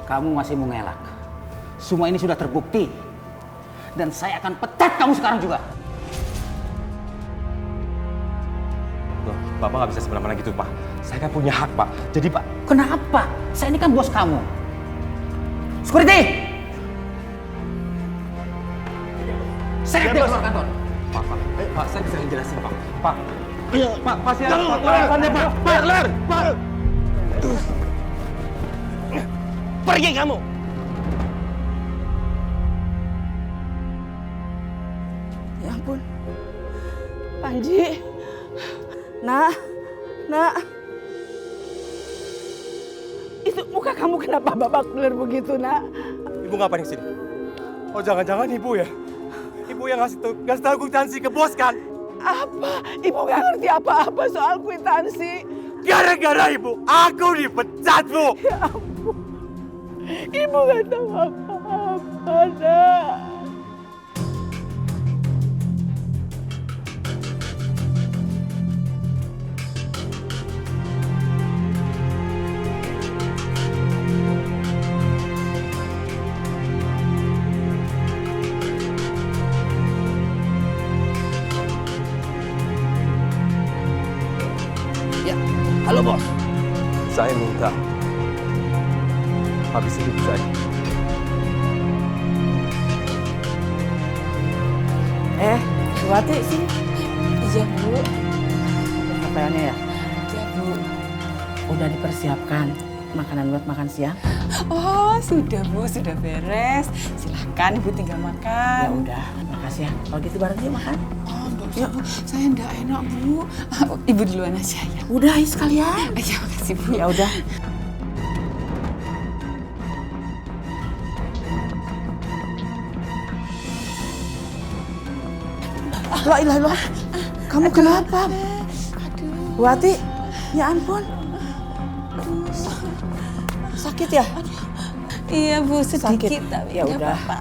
Kamu masih mau ngelak. Semua ini sudah terbukti. Dan saya akan pecat kamu sekarang juga. Loh, Bapak nggak bisa semena-mena gitu Pak. Saya kan punya hak Pak. Jadi Pak. Kenapa? Saya ini kan bos kamu. Security! Saya keluar kantor. Pak, saya bisa jelasin Pak. Pak, pasti ada alasannya Pak. Pak, keluar! Pak! Pergi kamu! Panji. Nak. Itu muka kamu kenapa babak belur begitu, Nak? Ibu ngapain di sini? Oh, jangan-jangan ibu ya? Ibu yang ngasih tahu kwitansi ke bos kan? Apa? Ibu gak ngerti apa-apa soal kwitansi. Gara-gara ibu, aku dipecat, Bu. Ya ampun. Ibu gak tahu apa-apa, Nak. Halo bos. Saya minta habis hidup saya. Wati sini. Iya Bu. Kecapeannya ya? Iya Bu. Udah dipersiapkan makanan buat makan siang? Oh sudah Bu, sudah beres. Silahkan Ibu tinggal makan. Ya udah, makasih ya. Kalau gitu bareng yuk makan. Oh enggak usah Bu, saya enggak enak Bu. Ibu duluan aja ya. Udah ayo sekalian. Ya makasih Bu. Ya udah. La ilaha illallah. Kamu kenapa? Aduh. Wati, ya ampun. Sakit ya? Iya Bu, sedikit Sakit. tapi Ya nggak udah. apa-apa.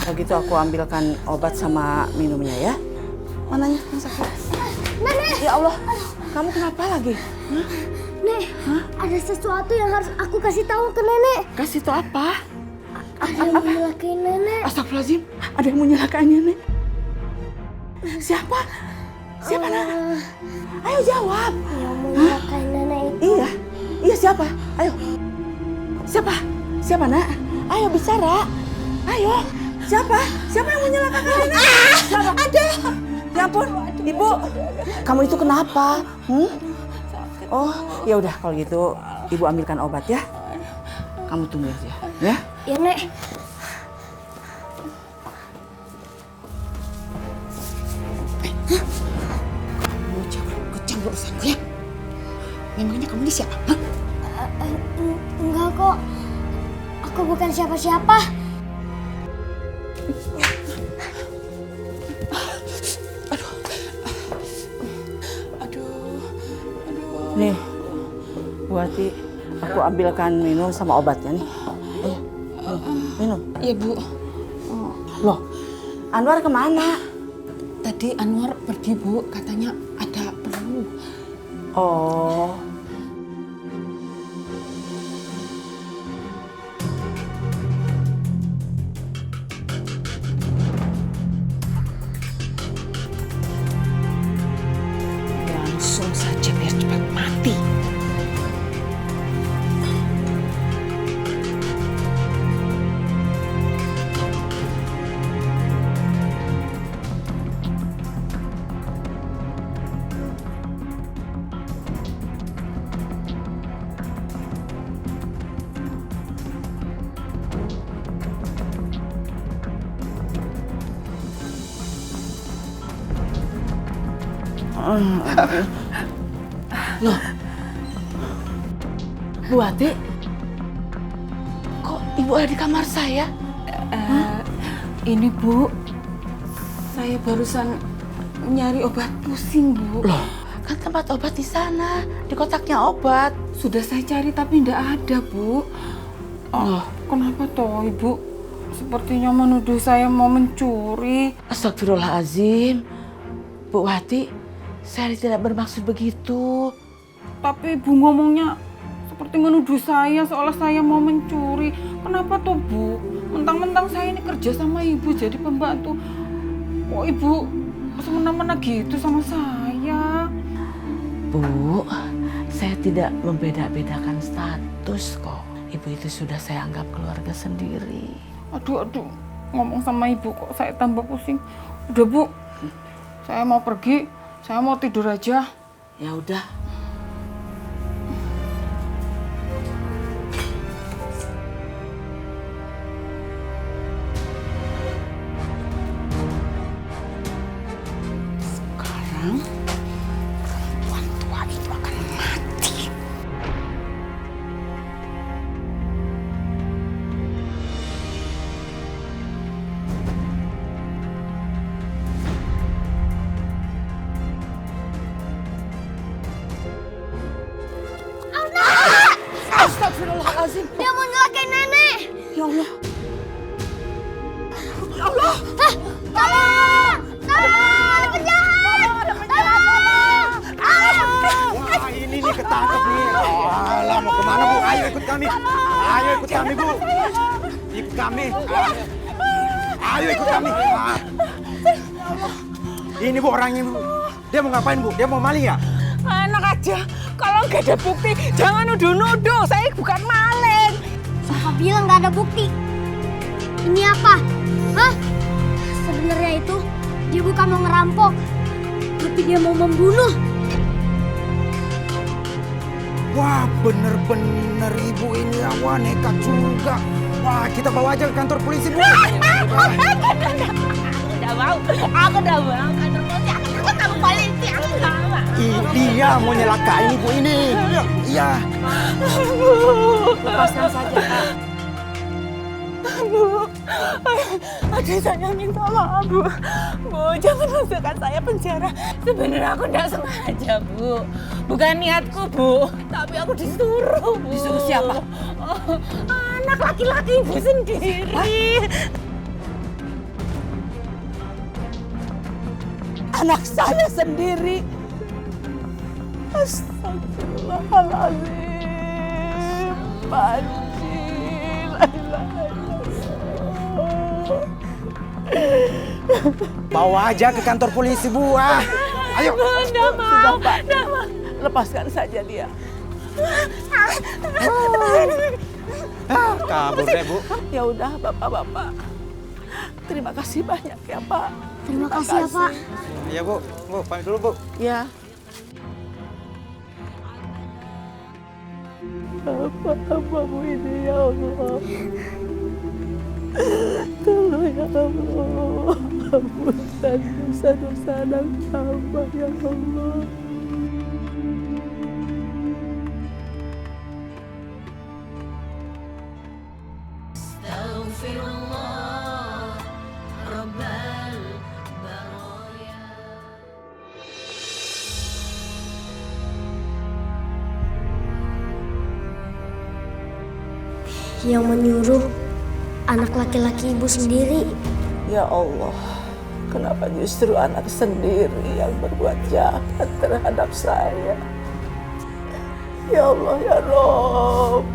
Kalau gitu aku ambilkan obat sama minumnya ya. Mananya yang sakit? Nenek! Ya Allah, kamu kenapa lagi? Nek, ada sesuatu yang harus aku kasih tahu ke nenek. Kasih tahu apa? Ada yang menyelakai nenek. Astagfirullahaladzim, ada yang menyalahkan nenek. Siapa? Siapa nak? Ayo jawab. Yang menyelakai nenek itu. Iya siapa? Ayo. Siapa? Siapa nak? Ayo bicara. Ayo. Siapa? Siapa yang menyalahkan nenek? Siapa? Ada. Ya ampun, Ibu. Kamu itu kenapa? Oh, ya udah kalau gitu Ibu ambilkan obat ya. Kamu tunggu aja, ya. Ya Nek. Kamu jangan kecampur urusanku ya. Memangnya kamu ini siapa? Hah? Enggak kok. Aku bukan siapa-siapa. Nih, Bu Wati, aku ambilkan minum sama obatnya nih. Ayo, minum. Iya Bu. Loh, Anwar kemana? Tadi Anwar pergi Bu, katanya ada perlu. Oh. Langsung saja biar cepat mati. Loh, Bu Wati, kok Ibu ada di kamar saya? Ini Bu, saya barusan nyari obat pusing Bu. Loh, kan tempat obat di sana, di kotaknya obat. Sudah saya cari tapi tidak ada Bu. Oh, kenapa toh Ibu? Sepertinya menuduh saya mau mencuri. Astagfirullahaladzim, Bu Wati, saya tidak bermaksud begitu. Tapi Ibu ngomongnya seperti menuduh saya seolah saya mau mencuri. Kenapa toh Bu? Mentang-mentang saya ini kerja sama Ibu jadi pembantu. Kok Ibu semena-mena gitu sama saya? Bu, saya tidak membeda-bedakan status kok. Ibu itu sudah saya anggap keluarga sendiri. Aduh, ngomong sama Ibu kok saya tambah pusing. Udah Bu, saya mau pergi, saya mau tidur aja. Ya udah. Sekarang Ya Allah. Ya Allah. Tolong! Tolong! Ada penjahat! Tolong! Wah, ini nih ketangkep nih. Alah, mau kemana Bu? Ayo ikut kami. Ayo ikut kami Bu. Ikut kami. Ayo ikut kami. Ini Bu orangnya Bu. Dia mau ngapain Bu? Dia mau maling ya? Enak aja. Kalau nggak ada bukti, jangan nuduh-nuduh. Saya bukan maling. Siapa bilang nggak ada bukti? Ini apa? Hah? Sebenarnya itu dia bukan mau ngerampok, tapi dia mau membunuh. Wah, bener-bener Ibu ini ya. Wah, nekat juga. Wah, kita bawa aja ke kantor polisi Bu. Udah mau. Aku udah mau kantor polisi. Aku takut sama polisi. Aku nggak mau. Dia mau nyelakain Ibu ini. Iya. Lepaskan saja, Pak. Bu, adik saya minta maaf, Bu. Bu, jangan masukkan saya penjara. Sebenarnya aku tidak sengaja, Bu. Bukan niatku, Bu. Tapi aku disuruh, Bu. Disuruh siapa? Oh, anak laki-laki Ibu sendiri. Anak saya sendiri. Astagfirullahaladzim. Panji. La ilaha illallah. Bawa aja ke kantor polisi Bu. Ah. Ayo. Nggak mau. Sudah, Pak. Nggak mau. Lepaskan saja dia. Kabur deh Bu. Ya udah, Bapak-bapak. Terima kasih banyak ya, Pak. Terima kasih ya, Pak. Iya Bu. Bu, pamit dulu Bu. Ya. Apa-apamu ini ya Allah. Tolong ya Allah. Ampunkan dosa-dosa anak hamba ya Allah. Yang menyuruh anak laki-laki ibu sendiri. Ya Allah, kenapa justru anak sendiri yang berbuat jahat terhadap saya? Ya Allah, ya Rabb.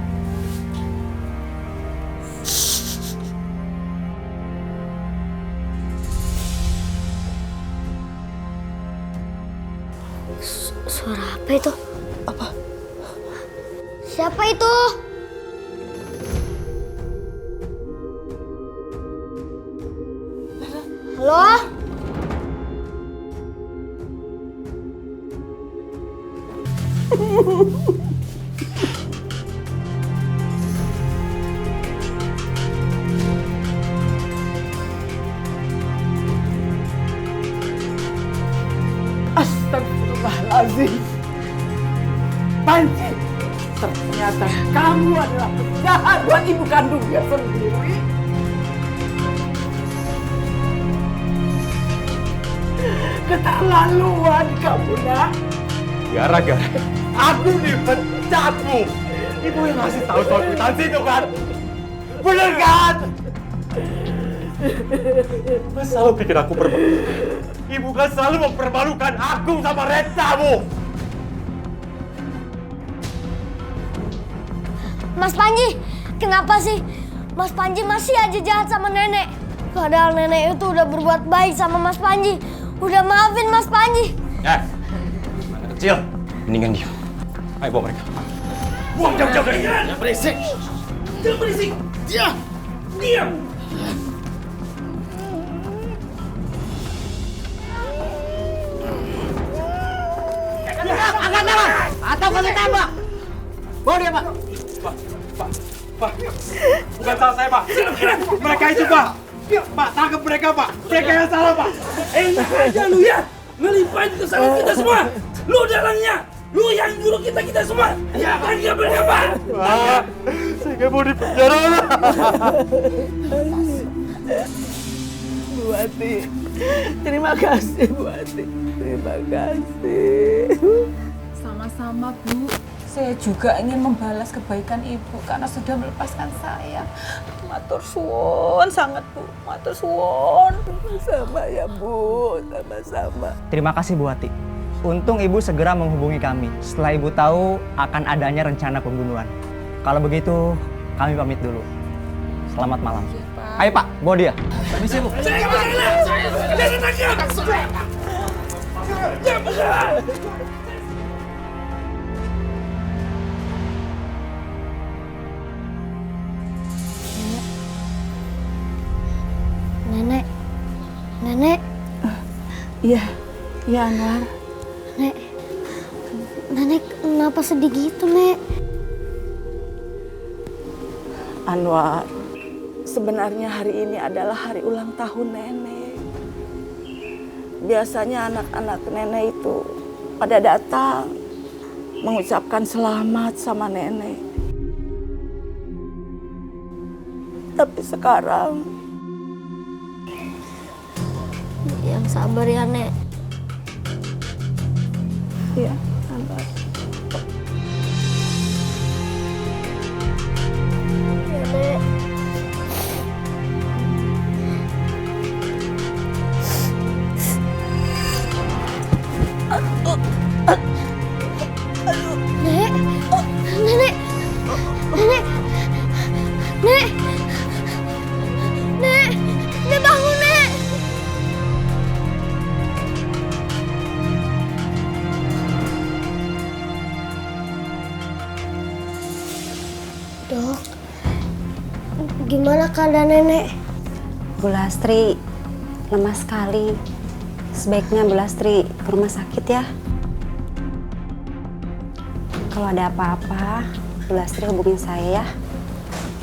Suara apa itu? Apa? Siapa itu? Halo? Astagfirullahaladzim. Panji, ternyata kamu adalah penjahat buat ibu kandungnya sendiri. Keterlaluan kamu, nak. Gara-gara aku dipecat, Bu. Ibu yang ngasih tahu soal kwitansi itu kan? Bener kan? Mas selalu pikir aku bermalu. Ibu kan selalu mempermalukan aku sama Reza, Bu. Mas Panji, kenapa sih Mas Panji masih aja jahat sama nenek? Padahal nenek itu udah berbuat baik sama Mas Panji. Udah maafin Mas Panji. Anak kecil, mendingan diam. Ayo bawa mereka. Buang jauh-jauh dari sini. Jangan berisik. Jangan berisik. Diam. Diam. Angkat tangan atau kami tembak. Bawa dia, Pak. Pak. Bukan salah saya, Pak. Mereka itu, Pak. Pak, tangkap mereka, Pak. Mereka yang salah, Pak. Enak aja lu ya. Ngelimpahin kesalahan kita semua. Lu dalangnya. Lu yang nyuruh kita semua. Ya, tangkap mereka, Pak. Pak, saya nggak mau dipenjara. Bu Ati, terima kasih Bu Ati. Terima kasih. Sama-sama, Bu. Saya juga ingin membalas kebaikan ibu karena sudah melepaskan saya. Matur suwun sangat Bu, matur suwun. Sama ya Bu, sama-sama. Terima kasih Bu Wati. Untung ibu segera menghubungi kami setelah ibu tahu akan adanya rencana pembunuhan. Kalau begitu, kami pamit dulu. Selamat malam. Ayo Pak, bawa dia. Permisi Bu. Nenek, Nenek. Iya, iya Anwar. Nenek kenapa sedih gitu, Nek? Anwar, sebenarnya hari ini adalah hari ulang tahun nenek. Biasanya anak-anak nenek itu pada datang mengucapkan selamat sama nenek. Tapi sekarang... Yang sabar ya, Nek. Iya, Anwar. Nenek. Nek, Nenek, Nenek, Nek, Nek, Nek bangun, Nek. Dok, gimana keadaan Nenek? Bu Lastri lemah sekali. Sebaiknya Bu Lastri ke rumah sakit ya. Kalau ada apa-apa, Bu Lastri hubungin saya ya.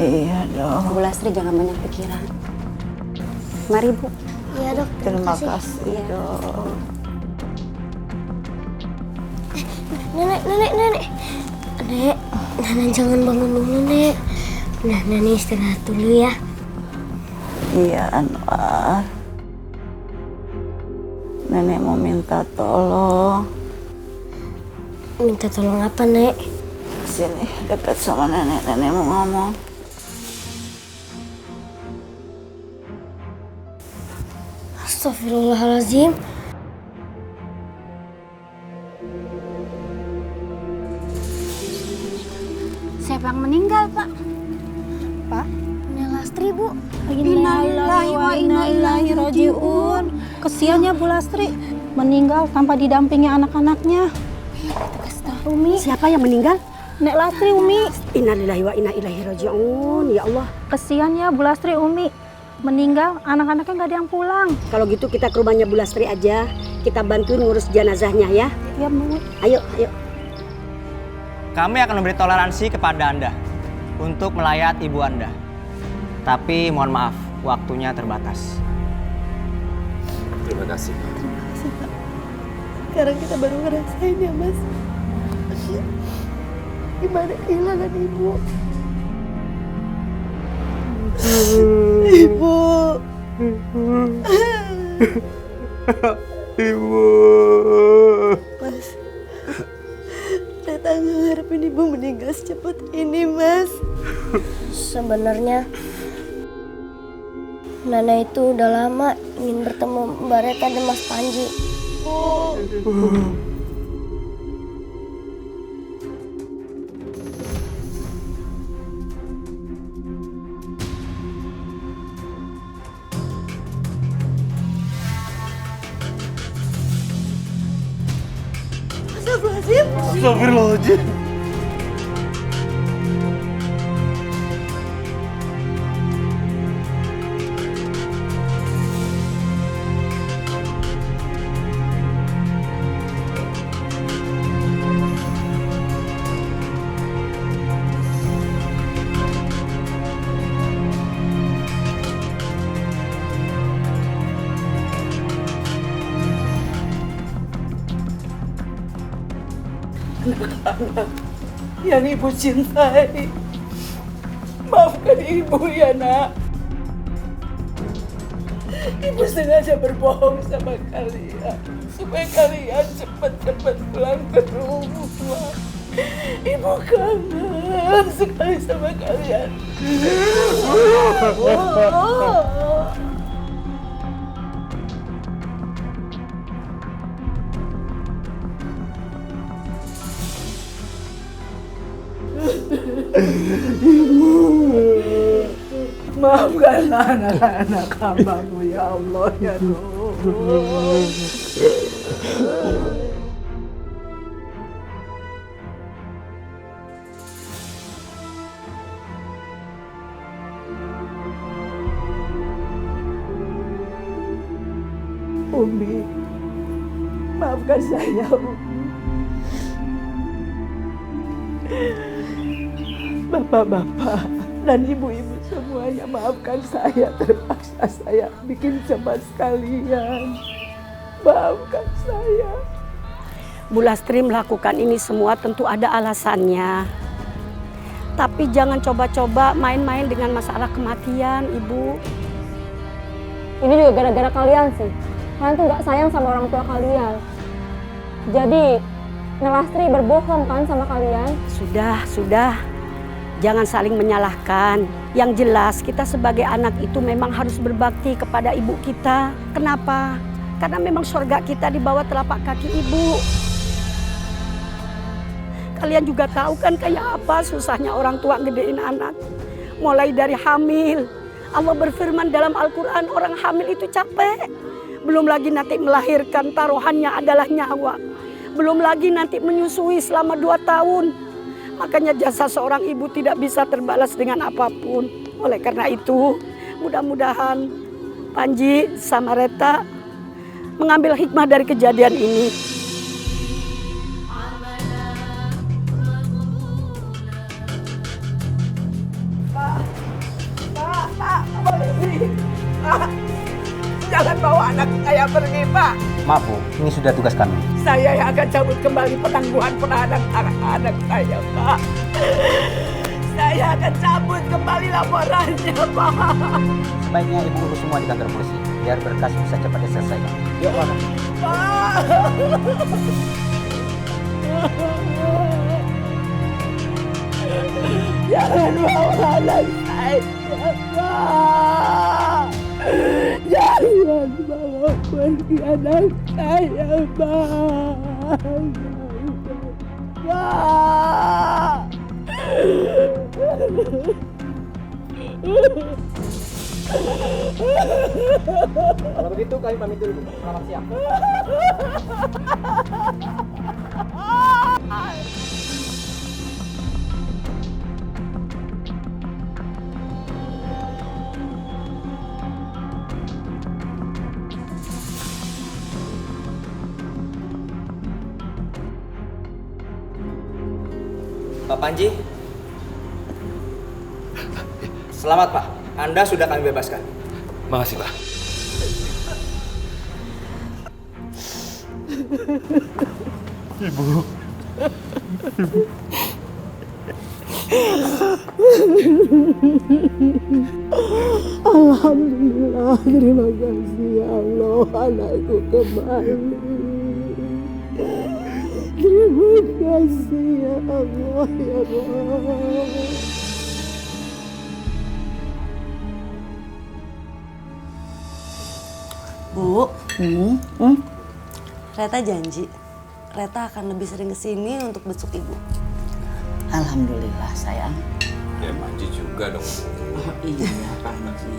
Iya dong. Bu Lastri jangan banyak pikiran. Mari Bu. Iya Dok, Terima kasih dok. Nenek, Nenek, Nenek. Nek, Nenek jangan bangun dulu, Nek. Nah, Nenek istirahat dulu ya. Iya Anwar. Nenek mau minta tolong. Minta tolong apa, Nek? Sini dekat sama nenek. Nenek mau ngomong. Astagfirullahaladzim. Siapa yang meninggal, Pak? Pak? Nek Lastri, Bu. Innalillahi wa inna ilaihi rajiun. Kesiannya Bu Lastri meninggal tanpa didampingi anak-anaknya. Umi. Siapa yang meninggal? Nek Lastri, Umi. Innalillahi wa inna ilaihi rajiun. Ya Allah. Kesiannya Bu Lastri, Umi. Meninggal, anak-anaknya nggak ada yang pulang. Kalau gitu kita ke rumahnya Bu Lastri aja. Kita bantuin ngurus jenazahnya ya. Ya, Bu. Ayo, ayo. Kami akan memberi toleransi kepada Anda untuk melayat ibu Anda. Tapi mohon maaf, waktunya terbatas. Terima kasih. Sekarang kita baru ngerasain ya Mas. Gimana kehilangan ibu. Ibu. Ibu. Mas. Saya nggak ngarepin ibu meninggal secepat ini, Mas. Sebenarnya Nenek itu udah lama ingin bertemu Mbak Reta dan Mas Panji. Astagfirullahaladzim. Astagfirullahaladzim. Anak-anak yang ibu cintai, maafkan ibu ya nak. Ibu sengaja berbohong sama kalian supaya kalian cepat-cepat pulang ke rumah. Ibu kangen sekali sama kalian. Ibu, maafkanlah anak-anak hambamu ya Allah ya Nuh. Umi, maafkan saya, Umi. Bapak-bapak dan ibu-ibu semuanya, maafkan saya, terpaksa saya bikin cemas kalian. Maafkan saya. Bu Lastri melakukan ini semua tentu ada alasannya. Tapi jangan coba-coba main-main dengan masalah kematian, Ibu. Ini juga gara-gara kalian sih. Kalian tuh gak sayang sama orang tua kalian. Jadi, Lastri berbohong kan sama kalian? Sudah. Jangan saling menyalahkan. Yang jelas kita sebagai anak itu memang harus berbakti kepada ibu kita. Kenapa? Karena memang surga kita di bawah telapak kaki ibu. Kalian juga tahu kan kayak apa susahnya orang tua gedein anak. Mulai dari hamil. Allah berfirman dalam Al-Quran, orang hamil itu capek. Belum lagi nanti melahirkan, taruhannya adalah nyawa. Belum lagi nanti menyusui selama 2 tahun. Makanya jasa seorang ibu tidak bisa terbalas dengan apapun. Oleh karena itu, mudah-mudahan Panji sama Reta mengambil hikmah dari kejadian ini. Pak, polisi. Pak, jangan bawa anak saya pergi, Pak. Maaf Bu, ini sudah tugas kami. Saya yang akan cabut kembali penangguhan penahanan anak saya, Pak. Saya akan cabut kembali laporannya, Pak. Sebaiknya Ibu urus semua di kantor polisi, biar berkas bisa cepat diselesaikan. Yuk, Pak. Pak. Jangan bawa anak saya, Pak. Jangan bawa pergi anak saya, Pak. Pak. Kalau begitu kami pamit dulu. Selamat siang. Pak Panji, selamat Pak, Anda sudah kami bebaskan. Makasih Pak. Ibu. Alhamdulillah, terima kasih ya Allah, anakku kembali. Terima kasih ya Allah, ya Allah. Bu, Reta janji, Reta akan lebih sering kesini untuk besuk ibu. Alhamdulillah sayang. Ya Panji juga dong. Oh, iya Panji.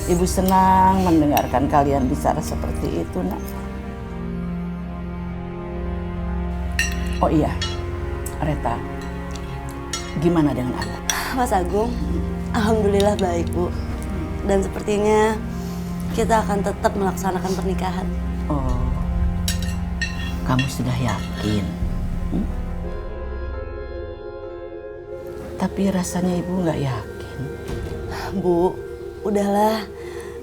Ibu senang mendengarkan kalian bicara seperti itu, Nak. Oh iya, Reta, gimana dengan Anda? Mas Agung, alhamdulillah baik Bu. Dan sepertinya kita akan tetap melaksanakan pernikahan. Oh, kamu sudah yakin? Tapi rasanya Ibu nggak yakin. Bu, udahlah.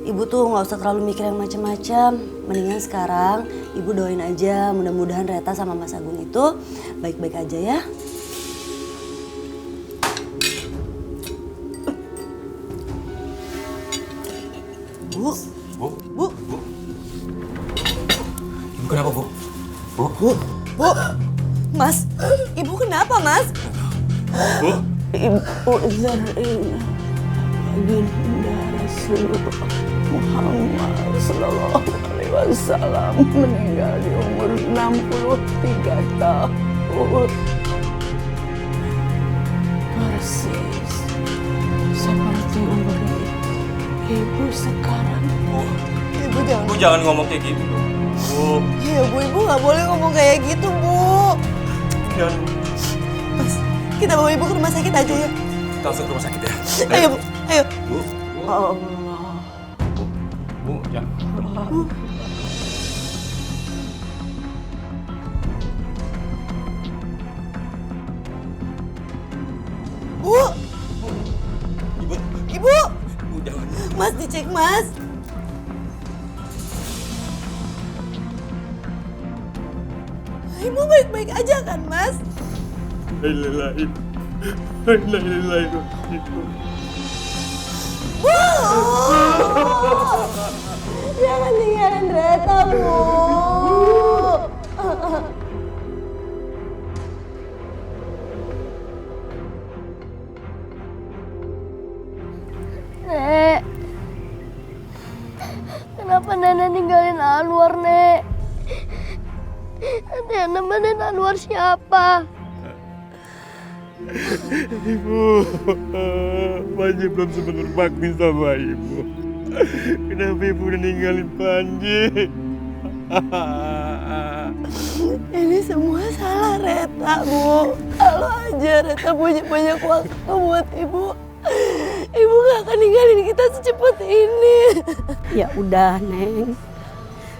Ibu tuh nggak usah terlalu mikir yang macam-macam. Mendingan sekarang Ibu doain aja, mudah-mudahan Reta sama Mas Agung itu baik-baik aja ya. Bu. Ibu kenapa Bu? Bu. Mas, Ibu kenapa? Mas? Bu? Ibu Zarina, baginda Rasulullah Muhammad Sallallahu Alaihi Wasallam meninggal di umur 63 tahun. Persis seperti umur ibu sekarang. Ibu jangan. Bu jangan ngomong kayak gitu dong. Bu. Iya Bu, Ibu nggak boleh ngomong kayak gitu Bu. Jangan. Mas, kita bawa Ibu ke rumah sakit aja ya. Kita langsung ke rumah sakit ya. Ayo Bu, ayo. Bu. Allah. Bu, jangan. Bu. Ibu. Ibu. Bu, jangan. Mas dicek Mas. Ibu baik-baik aja kan Mas? Lain. Bu. Jangan tinggalin Reta Bu. Nek, kenapa nenek ninggalin Anwar, Nek? Nanti yang nemenin Anwar siapa? Ibu, Panji belum sebenarnya bakti sama ibu. Kenapa ibu udah ninggalin Panji? Ini semua salah Reta, Bu. Kalau aja Reta punya banyak waktu buat Ibu, Ibu gak akan ninggalin kita secepat ini. Ya udah, Neng.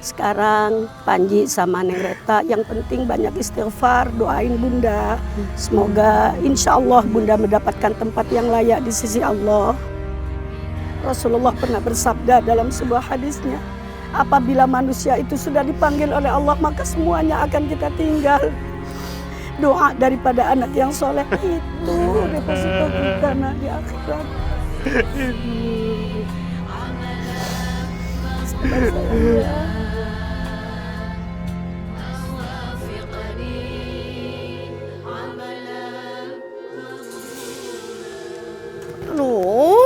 Sekarang Panji sama Neng Reta yang penting banyak istighfar, doain Bunda. Semoga insya Allah Bunda mendapatkan tempat yang layak di sisi Allah. Rasulullah pernah bersabda dalam sebuah hadisnya, apabila manusia itu sudah dipanggil oleh Allah, maka semuanya akan kita tinggal. Doa daripada anak yang soleh itu deposito kita di akhirat. Sabar sayang. Aduh.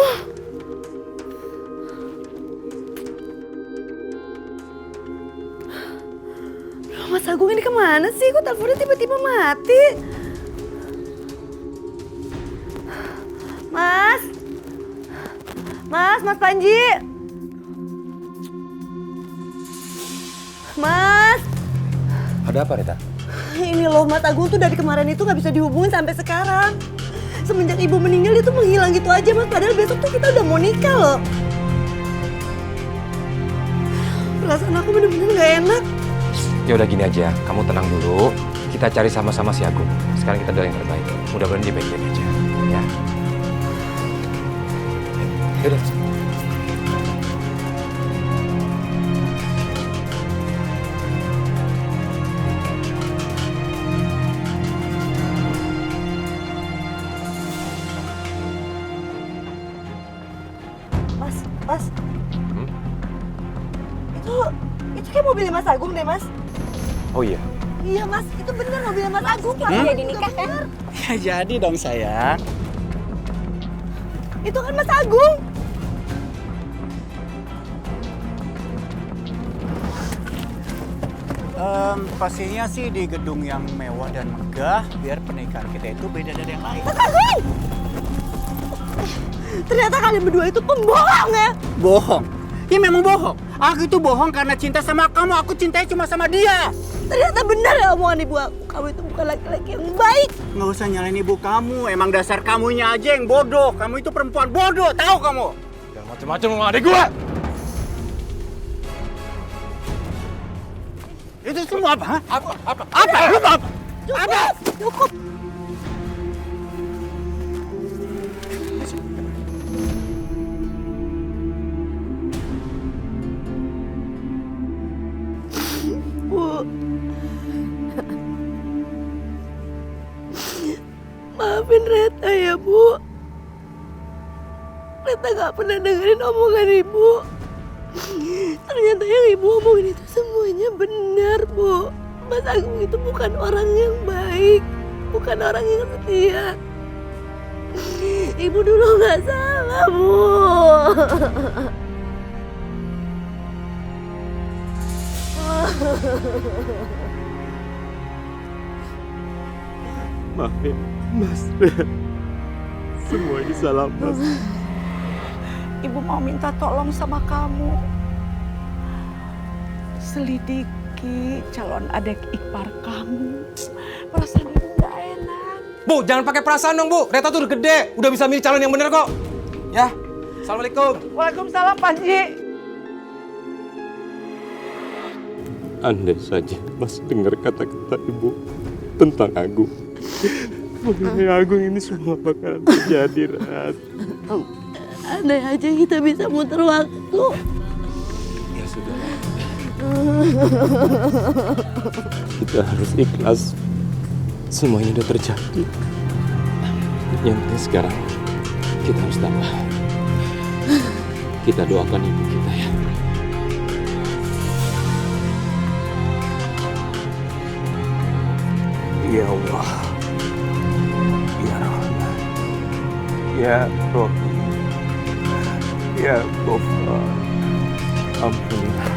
Mas Agung ini kemana sih? Kok teleponnya tiba-tiba mati? Mas? Mas Panji? Mas? Ada apa, Rita? Ini loh, Mas Agung tuh dari kemarin itu nggak bisa dihubungin sampai sekarang. Semenjak ibu meninggal dia tuh menghilang gitu aja, Mas. Padahal besok tuh kita udah mau nikah loh. Perasaan aku bener-bener nggak enak. Ya udah gini aja, kamu tenang dulu. Kita cari sama-sama si Agung. Sekarang kita doain yang terbaik. Mudah-mudahan dia baik-baik aja, ya. Yaudah. Mas. Itu kayak mobilnya Mas Agung deh, Mas. Oh iya. Iya, Mas. Itu bener mobilnya Mas Agung. Jadi nikah kan? Ya jadi dong sayang. Itu kan Mas Agung. Pastinya sih di gedung yang mewah dan megah, biar pernikahan kita itu beda dari yang lain. Mas Agung! Ternyata kalian berdua itu pembohong ya? Bohong? Ya memang bohong. Aku itu bohong karena cinta sama kamu, aku cintanya cuma sama dia. Ternyata benar ya omongan ibu aku. Kamu itu bukan laki-laki yang baik. Nggak usah nyalain ibu kamu, emang dasar kamunya aja yang bodoh. Kamu itu perempuan bodoh, tahu kamu? Jangan macam-macam sama adik gua. Itu semua apa? Ha? Apa? Lu mau apa? Apa? Cukup. Bu, maafin Reta ya, Bu. Reta gak pernah dengerin omongan Ibu. Ternyata yang Ibu omongin itu semuanya benar, Bu. Mas Agung itu bukan orang yang baik, bukan bukan orang yang setia. Ibu dulu nggak salah, Bu. Maafin Mas. Semua ini salah Mas. Ibu mau minta tolong sama kamu. Selidiki calon adik ipar kamu. Perasaan ibu nggak enak. Bu, jangan pakai perasaan dong, Bu. Reta tuh udah gede, udah bisa milih calon yang bener kok. Ya, Assalamualaikum. Waalaikumsalam, Panji. Andai saja Mas dengar kata-kata Ibu tentang Agung. Mengenai Agung ini semua bakalan terjadi, Rat. Andai aja kita bisa muter waktu. Ya sudah. Kita harus ikhlas. Semuanya udah terjadi. Yang penting sekarang kita harus tabah. Kita doakan ibu kita ya. Ya Allah, Ya Rahman, Ya Rahim, Ya Ghaffar, ampunilah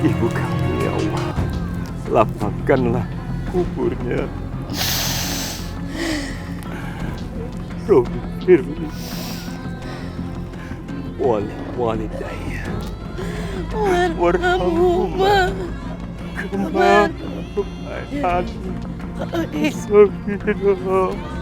ibu kami ya Allah, lapangkanlah kuburnya. Rabbi firli wal walidayya warhamhuma kama rabbayani saghira.